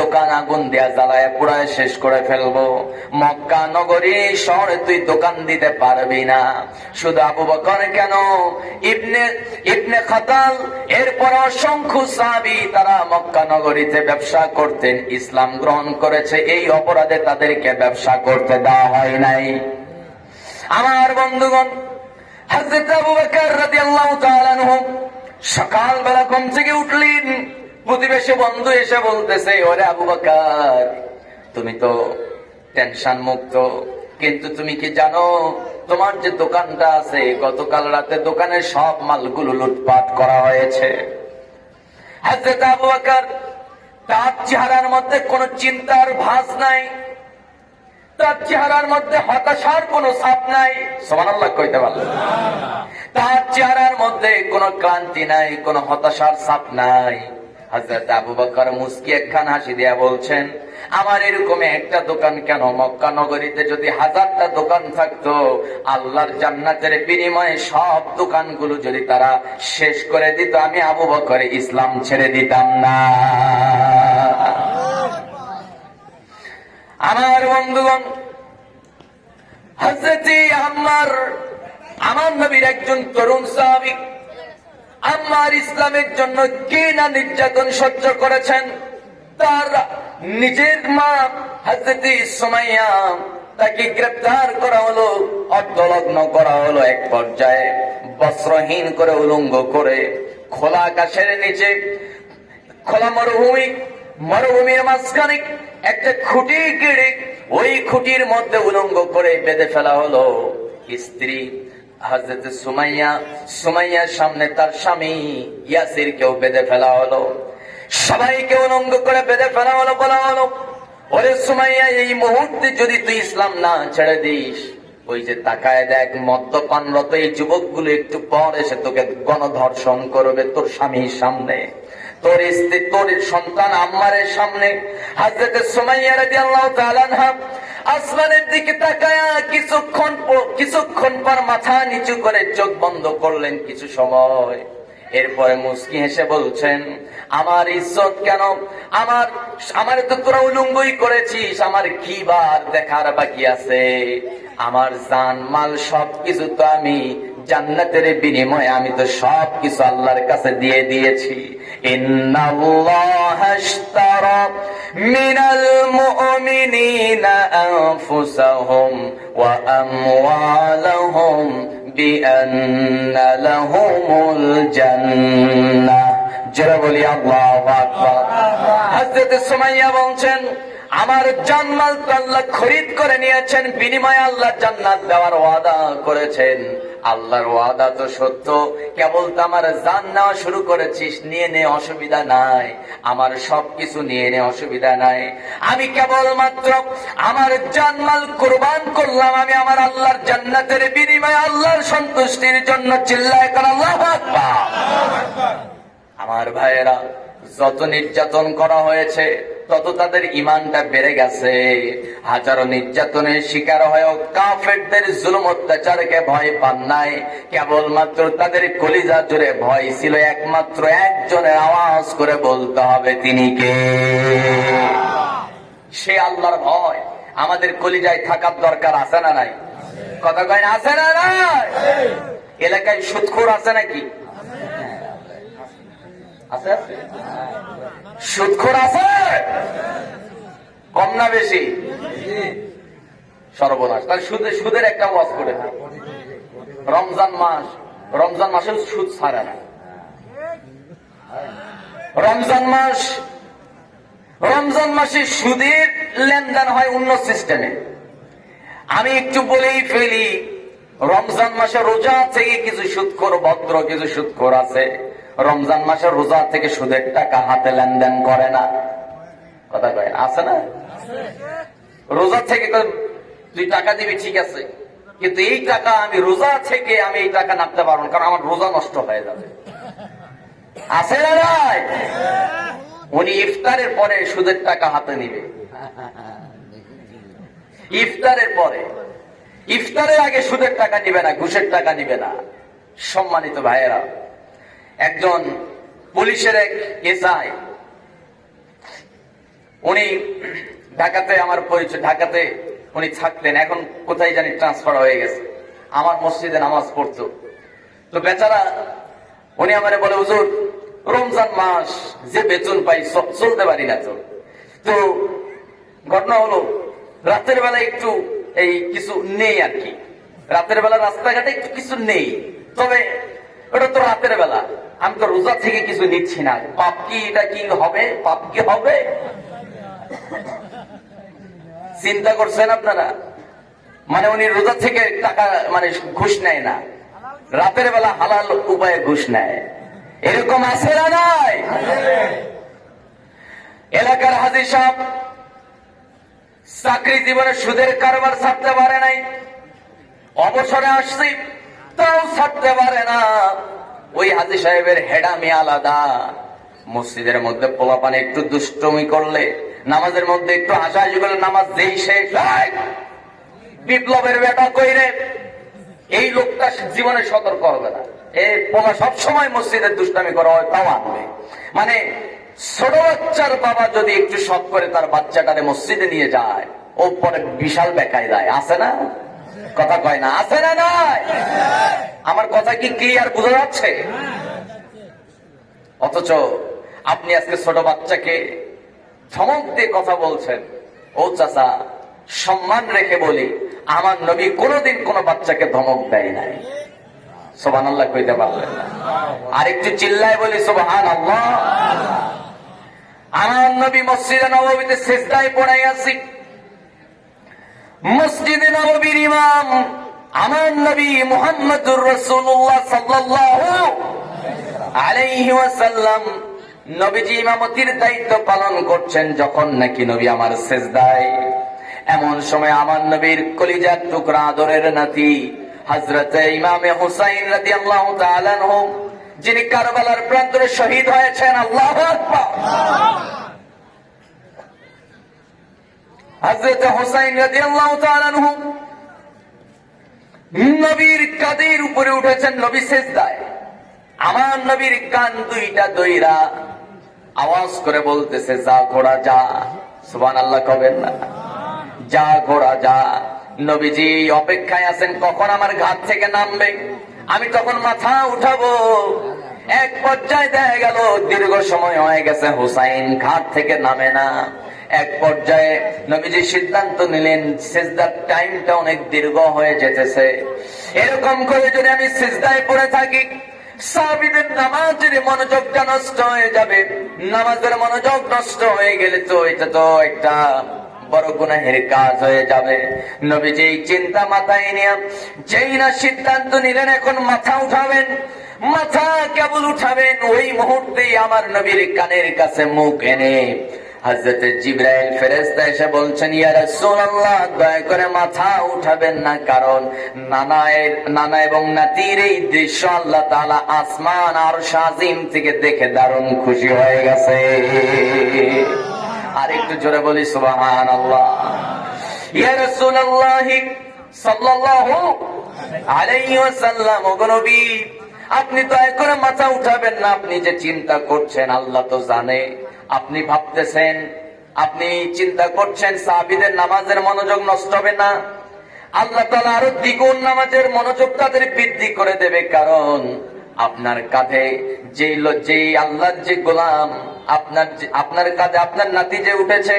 দোকান আগুন দেয়া জ্বালায় পুড়ায় শেষ করে ফেলবো। মক্কা নগরী শহরে তুই দোকান দিতে পারবি না। শুধু আবু বকর কেন, ইবনে খাতাল এরপর অসংখ্য সাহাবী তারা মক্কা নগরীতে ব্যবসা করতেন, ইসলাম গ্রহণ করেছে, এই অপরাধে তাদেরকে ব্যবসা করতে দেওয়া হয় নাই। আমার বন্ধুগণ, হযরত আবু বকর রাদিয়াল্লাহু তাআলা আনহু সকালবেলা ঘুম থেকে উঠলেন, প্রতিবেশী বন্ধু এসে বলতেছে, ওরে আবু বকর, তুমি তো টেনশন মুক্ত, কিন্তু তুমি কি জানো তোমার যে দোকানটা আছে গতকাল রাতে দোকানের সব মালগুলো লুটপাট করা হয়েছে। হযরত আবু বকর তার চেহারার মধ্যে কোনো চিন্তার ভাঁজ নাই, তার চেহারার মধ্যে হতাশার কোনো ছাপ নাই। সুবহানাল্লাহ কইতে পারলেন? তার চেহারার মধ্যে কোনো ক্লান্তি নাই, কোনো হতাশার ছাপ নাই। হযরত আবু বকর মুস্কি একখান হাসি দিয়া বলছেন, আমার এরকম একটা দোকান কেন, মক্কা নগরীতে যদি 1000টা দোকান থাকতো, আল্লাহর জান্নাতের বিনিময়ে সব দোকানগুলো যদি তারা শেষ করে দিত, আমি আবু বকর ইসলাম ছেড়ে দিতাম না। আমার বন্ধুগণ, হযরত আম্মার, আমার নবীর একজন তরুণ সাহাবী, আম্মার ইসলামের জন্য কি না নির্যাতন সহ্য করেছেন। তার নিজের মা হযরত সুমাইয়া, তাকে গ্রেফতার করা হলো, অর্ধলগ্ন করা হলো, এক পর্যায়ে বস্ত্রহীন করে উলঙ্গ করে খোলা আকাশের নিচে, খোলা মরুভূমির মাঝখানে একটা খুঁটি গেড়ে ওই খুঁটির মধ্যে উলঙ্গ করে বেঁধে ফেলা হলো। স্ত্রী হযরত সুমাইয়ার সামনে তার স্বামী ইয়াসিরকেও বেঁধে ফেলা হলো, সবাইকে উলঙ্গ করে বেঁধে ফেলা হলো। বলা হলো, ওরে সুমাইয়া, এই মুহূর্তে যদি তুই ইসলাম না ছেড়ে দিস, ওই যে তাকায় দেখ মদ্যপানরত এই যুবকগুলো একটু পর এসে তোকে গণধর্ষণ করবে তোর স্বামীর সামনে, তোর স্ত্রী, তোর সন্তান আম্মারের সামনে। হযরত সুমাইয়া রাদিয়াল্লাহু তাআলা আনহা আসমানের দিকে তাকায়া কিছুক্ষণ পর মাথা নিচু করে চোখ বন্ধ করলেন কিছু সময়। এরপরে মুস্কি হেসে বলছেন, আমার ইজ্জত কেন, আমার তো তোরা উলঙ্গই করেছিস, আমার কি বার দেখার বাকি আছে? আমার জান মাল সবকিছু তো আমি জান্নাতের বিনিময়ে আমি তো সবকিছু আল্লাহর কাছে দিয়ে দিয়েছি। ইন্নাল্লাহা আশতারা মিনাল মুমিনিনা আনফুসাহুম ওয়া আমওয়ালাহুম বিআন্না লাহুমুল জান্নাহ। যারা বলি আল্লাহু আকবার। হযরত সুমাইয়া বলছেন, আমার জান্নাত তো আল্লাহ খরিদ করে নিয়েছেন, বিনিময়ে আল্লাহ জান্নাত দেওয়ার ওয়াদা করেছেন। আল্লাহর ওয়াদা তো সত্য, কেবল তো আমার জান নেওয়া শুরু করেছিস, নিয়ে নে, অসুবিধা নাই, আমার সবকিছু নিয়ে নে, অসুবিধা নাই। আমি কেবল মাত্র আমার জানমাল কুরবান করলাম, আমি আমার আল্লাহর জান্নাতের বিনিময়ে আল্লাহর সন্তুষ্টির জন্য। চিল্লায় কর আল্লাহু আকবার। আমার ভাইয়েরা, যত নির্যাতন করা হয়েছে তত তাদের ইমানটা বেড়ে গেছে। হাজারো নির্যাতনের শিকার হয়েও কাফেরদের জুলুম অত্যাচারকে ভয় পান নাই, কেবলমাত্র তাদের কলিজা জুড়ে ভয় ছিল একমাত্র একজনের, আওয়াজ করে বলতে হবে তিনি কে। সে আল্লাহর ভয় আমাদের কলিজায় থাকার দরকার আছে না নাই? কথা কয় না, আছে না নাই? এলাকায় সুদখোর আছে নাকি? আছে, সুদখোর আছে, কম না বেশি? সর্বনাশ। তাহলে সুদের একটা ওয়াজ করে, রমজান মাসে সুদ ছাড়ে না। রমজান মাসে সুদের লেনদেন হয় অন্য সিস্টেমে। আমি একটু বলেই ফেলি, রমজান মাসে রোজা থেকে কিছু সুদখোর, ভদ্র কিছু সুদখোর আছে, রমজান মাসের রোজা থেকে সুদের টাকা হাতে লেনদেন করে না। কথা কয় আছে না? রোজা থেকে তুই টাকা দিবি ঠিক আছে, কিন্তু এই টাকা আমি রোজা থেকে আমি এই টাকা নামতে পারবো না, কারণ আমার রোজা নষ্ট হয়ে যাবে। আছে না নাই? উনি ইফতারের পরে সুদের টাকা হাতে নিবে, ইফতারের পরে। ইফতারের আগে সুদের টাকা নিবে না, ঘুষের টাকা নিবে না। সম্মানিত ভাইয়েরা, একজন পুলিশের এক এসআই, উনি ঢাকাতে, আমার পরিচয়, ঢাকাতে উনি থাকতেন, এখন কোথায় জানি ট্রান্সফার হয়ে গেছে। আমার মসজিদে নামাজ পড়তো। তো বেচারা উনি আমারে বলে, হুজুর রমজান মাস যে বেতন পাই চলতে পারি না। তো ঘটনা হলো, রাতের বেলা একটু এই কিছু নেই আর কি, রাতের বেলা রাস্তাঘাটে একটু কিছু নেই, তবে ওটা তো রাতের বেলা, আমি তো রোজা থেকে কিছু নিচ্ছি না, পাপ কি এটা কি হবে? পাপ কি হবে? চিন্তা করছেন আপনারা? মানে উনি রোজা থেকে টাকা মানে ঘুষ নেয় না, রাতের বেলা হালাল উপায়ে ঘুষ নেয়। এরকম আছে না নাই? এলাকার হাজী সাহেব চাকরি জীবনে সুদের কারবার ছাড়তে পারে নাই, অবসরে আসছি তাও ছাড়তে পারে না। ওই হাজী সাহেবের হেডামি আলাদা। মসজিদের মধ্যে পোলাপানে একটু দুষ্টমি করলে, নামাজের মধ্যে একটু হাসাহাসি করলে, নামাজ যেই শেষ হয়, বিপ্লবের বেটা কইরে, এই লোকটা জীবনে সতর্ক হবে না। এই পোলা সবসময় মসজিদের দুষ্টামি করা হয়, তাও আনবে। মানে ছোট বাচ্চার বাবা যদি একটু শখ করে তার বাচ্চাটারে মসজিদে নিয়ে যায়, ও পরে বিশাল বেকায় দেয়। আছে না? কথা কয় না? আছে না নাই? আমার কথা কি ক্লিয়ার বোঝা যাচ্ছে? অথচ আপনি আজকে ছোট বাচ্চাকে ধমক দিয়ে কথা বলছেন। ও চাচা, সম্মান রেখে বলি, আমার নবী কোনোদিন কোন বাচ্চাকে ধমক দেয় নাই। সুবহানাল্লাহ কইতে পারলেন না? আর একটু চিল্লায় বলি সুবহানাল্লাহ। আমার নবী মসজিদে নববীতে সিজদায় পড়ে আছি। মসজিদে নববীর ইমাম আমার নবী মুহাম্মদুর রাসূলুল্লাহ সাল্লাল্লাহু আলাইহি ওয়াসাল্লাম, নবীজি ইমামতির দায়িত্ব পালন করছেন যখন নাকি নবী আমার সিজদায়। এমন সময় আমার নবীর কলিজার টুকরা আদরের নাতি হযরতে ইমামে হুসাইন রাদিয়াল্লাহু তাআলা আনহু, যিনি কারবালার প্রান্তরে শহীদ হয়েছেন, আল্লাহু আকবার, হযরতে হুসাইন রাদিয়াল্লাহু তাআলা আনহু নবীর কাঁধের উপরে উঠেছেন, নবী সিজদায়। আমার নবীর কান দুইটা দইরা আওয়াজ করে বলতেছে, যা ঘোড়া যা। সুবহানাল্লাহ কবেন না? যা ঘোড়া যা। নবীজি অপেক্ষায় আছেন কখন আমার ঘাট থেকে নামবে, আমি তখন মাথা উঠাবো। এক পর্যায়ে দেখা গেল দীর্ঘ সময় হয়ে গেছে, হুসাইন ঘাট থেকে নামে না। এক পর্যায়ে নবীজি সিদ্ধান্ত নিলেন, সিজদার টাইমটা অনেক দীর্ঘ হয়ে যেতেছে, এরকম করে যদি আমি সিজদায় পড়ে থাকি, সাহাবীদের নামাজের মনোযোগটা নষ্ট হয়ে যাবে। নামাজের মনোযোগ নষ্ট হয়ে গেলে তো এটা তো একটা বড় গুনাহের কাজ হয়ে যাবে। নবীজি এই চিন্তা মাথায় নিয়ে যেই না সিদ্ধান্ত নিলেন এখন মাথা উঠাবেন, মাথা কেবল উঠাবেন, ওই মুহূর্তেই আমার নবীর কানের কাছে মুখ এনে হযরতে জিবরাইল ফেরেশতা এসে বলছেন, ইয়া রাসূলুল্লাহ, দয়া করে মাথা উঠাবেন না, কারণ নানা এবং নাতির এই দৃশ্য আল্লাহ তাআলা আসমান আর শাজিম থেকে দেখে দারুণ খুশি হয়ে গেছে। আর একটু জোরে বলি সুবহানাল্লাহ। ইয়া রাসূলুল্লাহ সাল্লাল্লাহু আলাইহি ওয়াসাল্লাম, ওগো নবী, আপনি দয়া করে মাথা উঠাবেন না। আপনি যে চিন্তা করছেন আল্লাহ তো জানে। আপনি ভাবতেছেন, আপনি চিন্তা করছেন সাহাবীদের নামাজের মনোযোগ নষ্ট হবে না, আল্লাহ তাআলা আরো দ্বিগুণ নামাজের মনোযোগ তাদের বৃদ্ধি করে দেবে। কারণ আপনার কাঁধে যেই আল্লাহর যে গোলাম, আপনার কাঁধে আপনার নাতি যে উঠেছে,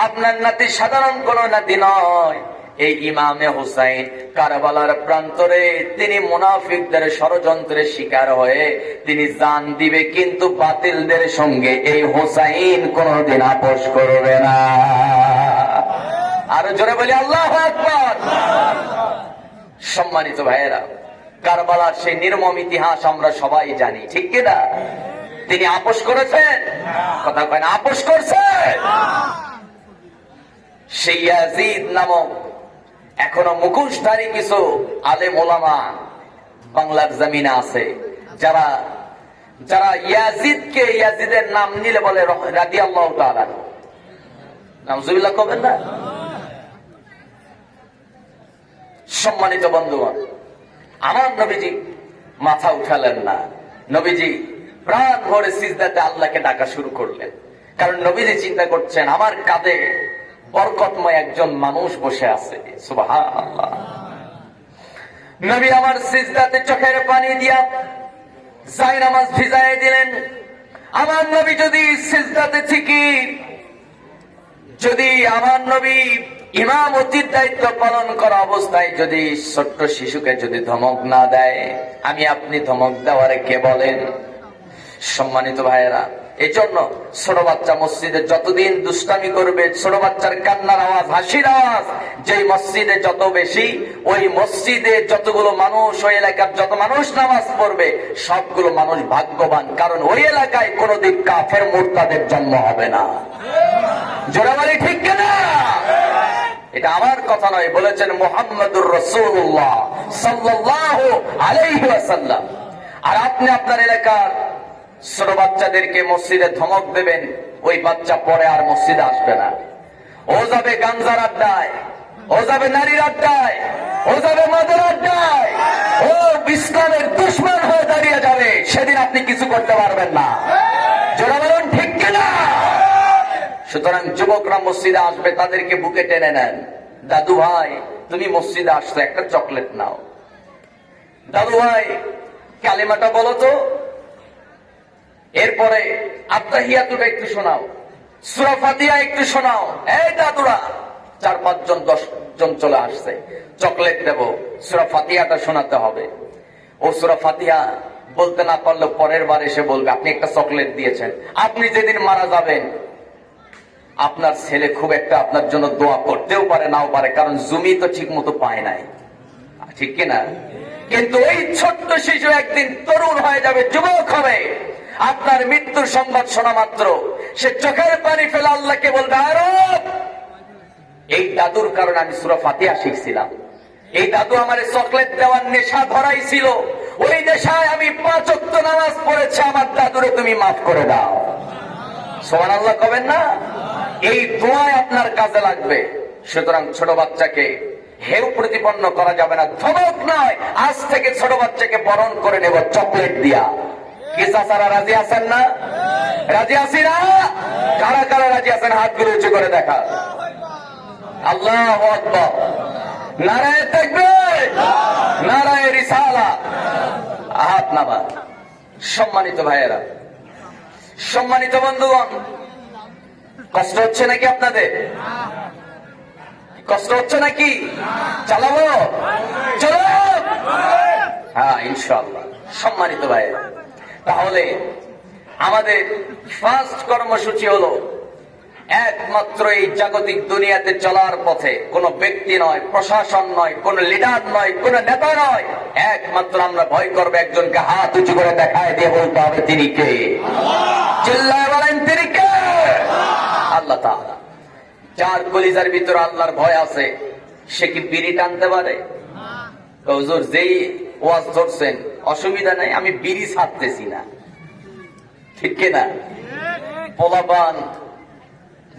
আপনার নাতি সাধারণ কোন নাতি নয়। এই ইমামে হুসাইন কারবালার প্রান্তরে তিনি মুনাফিকদের ষড়যন্ত্রের শিকার হয়ে তিনি জান দিবে, কিন্তু বাতিলদের সঙ্গে এই হুসাইন কোনদিন আপোষ করবে না। আরো জোরে বলি আল্লাহু আকবার। সম্মানিত ভাইয়েরা, কারবালার সেই নির্মম ইতিহাস আমরা সবাই জানি, ঠিক কিনা? তিনি আপোষ করেছেন? কথা কয় না? আপোষ করছেন? সেই ইয়াজিদ নামক এখনো মুখোশধারী কিছু আলেম ওলামা বাংলার জমিনে আছে, যারা যারা ইয়াজিদকে, ইয়াজিদের নাম নিলে বলে রাদিয়াল্লাহু তাআলা। নাউজুবিল্লাহ কবেন না? সম্মানিত বন্ধুগণ, আমার নবীজি মাথা উঠালেন না, নবীজি প্রাণ ভরে সিজদাতে আল্লাহকে ডাকা শুরু করলেন। কারণ নবীজি চিন্তা করছেন, আমার কাঁধে বরকতময় একজন মানুষ বসে আছে। সুবহানাল্লাহ। নবী আমার সিজদাতে চোখের পানি দিয়া জায়নামাজ ভিজায় দিলেন। আমার নবী যদি সিজদাতে ঠিকই, যদি আমার নবী ইমামতির দায়িত্ব পালন করা অবস্থায় যদি ছোট্ট শিশুকে যদি ধমক না দেয়, আমি আপনি ধমক দেওয়ারে কে বলেন? সম্মানিত ভাইয়েরা, এই জন্য ছোট বাচ্চা মসজিদে যতদিন দুষ্টামি করবে, ছোট বাচ্চার কান্নার আওয়াজ, হাসির আওয়াজ যেই মসজিদে যত বেশি, ওই মসজিদে যতগুলো মানুষ, ওই এলাকার যত মানুষ নামাজ পড়বে, সবগুলো মানুষ ভাগ্যবান। কারণ ওই এলাকায় কোনদিন কাফের মুরতাদের জন্ম হবে না। জোরে বলি ঠিক কিনা? এটা আমার কথা নয়, বলেছেন মুহাম্মদুর রাসূলুল্লাহ সাল্লাল্লাহু আলাইহি ওয়াসাল্লাম। আর আপনি আপনার এলাকার ছোট বাচ্চাদেরকে মসজিদে ধমক দেবেন, ওই বাচ্চা পরে আর মসজিদে আসবে না। ও যাবে গাঞ্জার আড্ডায়, ও যাবে নারীর আড্ডায়, ও যাবে মদের আড্ডায়, ও ইসলামের দুশমন হয়ে দাঁড়িয়ে যাবে। সেদিন আপনি কিছু করতে পারবেন না। জোরে বলুন ঠিক কিনা? সুতরাং যুবকরা মসজিদে আসবে, তাদেরকে বুকে টেনে নেন। দাদু ভাই, তুমি মসজিদে আসছো, একটা চকলেট নাও। দাদু ভাই, কালিমাটা বলো তো। এরপরে আত্তাহিয়াতুটা একটু শোনাও, সূরা ফাতিহা একটু শোনাও। এই দাদুরা 4-5 জন 10 জন চলে আসছে, চকলেট দেব, সূরা ফাতিহাটা শোনাতে হবে। ও সূরা ফাতিহা বলতে না পারলে পরের বার এসে বলবে আপনি একটা চকলেট দিয়েছেন। আপনি যেদিন মারা যাবেন, আপনার ছেলে খুব একটা আপনার জন্য দোয়া করতেও পারে, নাও পারে, কারণ জমি তো ঠিক মতো পায় নাই, ঠিক কিনা? কিন্তু ওই ছোট্ট শিশু একদিন তরুণ হয়ে যাবে, যুবক হবে। আপনার মৃত্যুর সংবাদ শোনা মাত্র সে চোখের পানি ফেলে আল্লাহকে বলবে, আরে এই দাদুর কারণে আমি সূরা ফাতিহা শিখছিলাম, এই দাদু আমারে চকলেট দেওয়ার নেশা ধরাইছিল, ওই নেশায় আমি 5 ওয়াক্ত নামাজ পড়েছি, আমার দাদুরে তুমি মাফ করে দাও। সুবহানাল্লাহ কবেন না? এই দোয়ায় আপনার কাজে লাগবে। সুতরাং ছোট বাচ্চাকে হেউ প্রতিপন্ন করা যাবে না, ধমক নয়। আজ থেকে ছোট বাচ্চাকে বরণ করে নেব চকলেট দিয়া। কি চাচারা রাজি আছেন না? রাজি আছি না? কারা কারা রাজি আছেন হাতগুলো উঁচু করে দেখা। আল্লাহু আকবার, নারায়ে তাকবীর, নারায়ে রিসালাত। হাত নামা। সম্মানিত ভাইয়েরা, সম্মানিত বন্ধুগণ, কষ্ট হচ্ছে নাকি আপনাদের? কষ্ট হচ্ছে নাকি? চালাবো? চলো। হ্যাঁ, ইনশাআল্লাহ। সম্মানিত ভাইয়েরা, তাহলে আমাদের ফার্স্ট কর্মসূচি হলো একমাত্র এই জাগতিক দুনিয়াতে চলার পথে কোন ব্যক্তি নয়, প্রশাসন নয়, কোন লিডার নয়, কোন নেতা নয়, একমাত্র আমরা ভয় করবো একজনকে হাত উঁচু করে দেখায় দিয়ে বলতে হবে তিনি কে। চিল্লায় বলেন তিনি কে? আল্লাহ তাআলা। যার কলিজার ভিতরে আল্লাহর ভয় আছে সে কি বিড়ি টানতে পারে? হুজুর যেই ওয়াজ ধরছেন অসুবিধা নাই, আমি বিড়ি ছাড়তেছি না, ঠিক কিনা? পোলাপান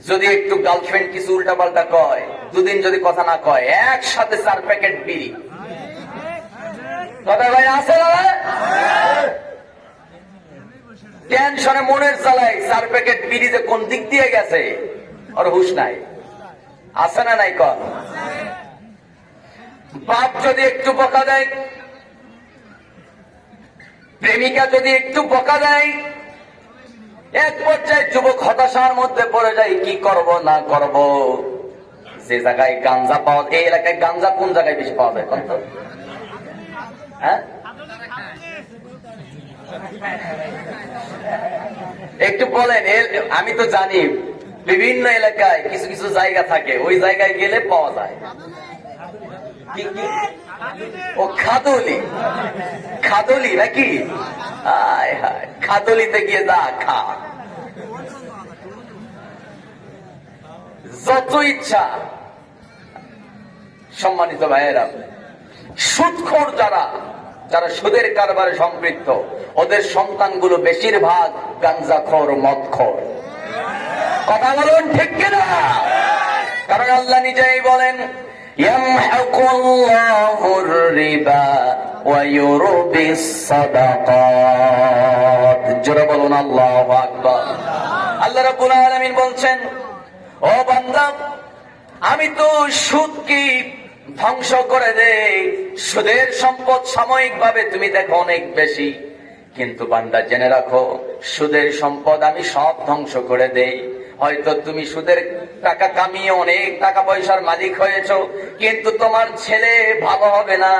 যদি একটু গার্লফ্রেন্ড কিছু উল্টা পাল্টা কয়, দুদিন যদি কথা না কয়, একসাথে 4 প্যাকেট বিড়ি। কথা ভাই আছে না? টেনশনে মনের জ্বালায় 4 প্যাকেট বিড়ি যে কোন দিক দিয়ে গেছে আর হুশ নাই। আছে না নাই? কর। বাপ যদি একটু বকা দেয়, প্রেমিকা যদি একটু বকা দেয়, এক পর্যায়ে যুবক হতাশার মধ্যে পড়ে যায়, কি করব না করব। যে জায়গায় গাঞ্জা পাওয়া, এই এলাকায় গাঞ্জা কোন জায়গায় বেশি পাওয়া যায়? কত? হ্যাঁ, একটু বলেন। আমি তো জানি বিভিন্ন এলাকায় কিছু কিছু জায়গা থাকে, ওই জায়গায় গেলে পাওয়া যায়। ও খাদুলি, খাদুলি নাকি? হায় হায়, খাদুলিতে গিয়ে যা খা। যত ইচ্ছা। সম্মানিত ভাইয়েরা, সুদখোর যারা যারা সুদের কারবারে সম্পৃক্ত, ওদের সন্তানগুলো বেশিরভাগ গাঞ্জাখোর, মদখোর। কথা বলুন ঠিক কিনা? কারণ আল্লাহ নিজেই বলেন, ইয়ামহাকুল্লাহুর রিবা ওয়া ইউরবিস সাদাকাত। জোরে বলুন আল্লাহু আকবার। আল্লাহ রাব্বুল আলামিন বলছেন, ও বান্দা, আমি তো সুদকে ধ্বংস করে দেই। সুদের সম্পদ সাময়িকভাবে তুমি দেখো অনেক বেশি, কিন্তু বান্দা জেনে রাখো, সুদের সম্পদ আমি সব ধ্বংস করে দেই। হয়তো তুমি সুদের টাকা কামিয়ে অনেক টাকা পয়সার মালিক হয়েছো, কিন্তু তোমার ছেলে ভালো হবে না।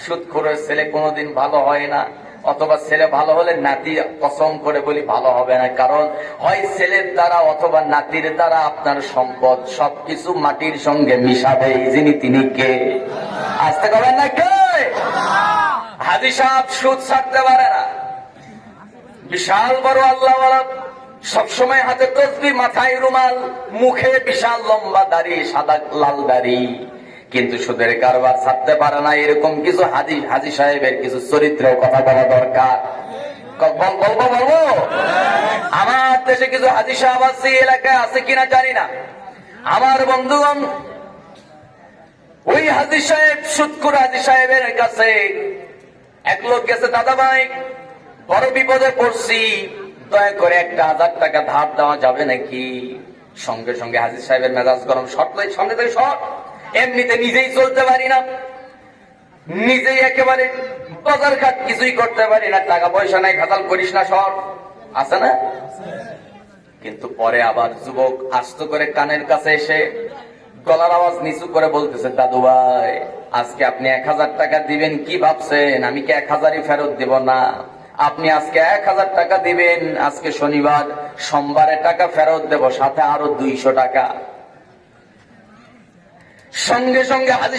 সুদখোরের ছেলে কোনোদিন ভালো হয় না, অথবা ছেলে ভালো হলে নাতি, কসম করে বলি, ভালো হবে না। কারণ হয় ছেলের দ্বারা অথবা নাতির দ্বারা আপনার সম্পদ সবকিছু মাটির সঙ্গে মিশাবে। যিনি তিনি কে? আসতে পারেন না কে? হাজী সাহেব সুদ ছাড়তে পারে না, বিশাল বড় আল্লাহওয়ালা, সবসময় হাতে তসবিহ, মাথায় রুমাল, মুখে বিশাল লম্বা দাড়ি, সাদা লাল দাড়ি, কিন্তু সুদের কারবার ছাড়তে পারে না। এরকম কিছু হাজী সাহেবের কিছু চরিত্রের কথা বলা দরকার। বলবো আমার দেশে কিছু হাজী সাহেব আছে, এলাকায় আছে কিনা জানি না। আমার বন্ধুগণ, ওই হাজী সাহেব, সুদখোর হাজী সাহেবের কাছে এক লোক গেছে, দাদা ভাই বড় বিপদে পড়ছি, দয়া করে 1,000 টাকা ধার দেওয়া যাবে নাকি? সঙ্গে সঙ্গে হাজী সাহেবের মেজাজ গরম, শর্ট সামনে থেকে শর্ট। এমনিতে নিজেই চলতে পারি না, নিজেই একেবারে বাজার ঘাট কিছুই করতে পারি না, টাকা পয়সা নাই, ভেজাল করিস না, শর্ট আছে না? কিন্তু পরে আবার যুবক আস্ত করে কানের কাছে এসে গলার আওয়াজ নিচু করে বলতেছে, দাদু ভাই আজকে আপনি 1,000 টাকা দিবেন কি ভাবছেন? আমি কি 1,000ই ফেরত দিব না? আপনি আজকে 1,000 টাকা দিবেন, আজকে শনিবার, সোমবারে টাকা ফেরত দেব, সাথে আরো 200 টাকা। সঙ্গে সঙ্গে হাজী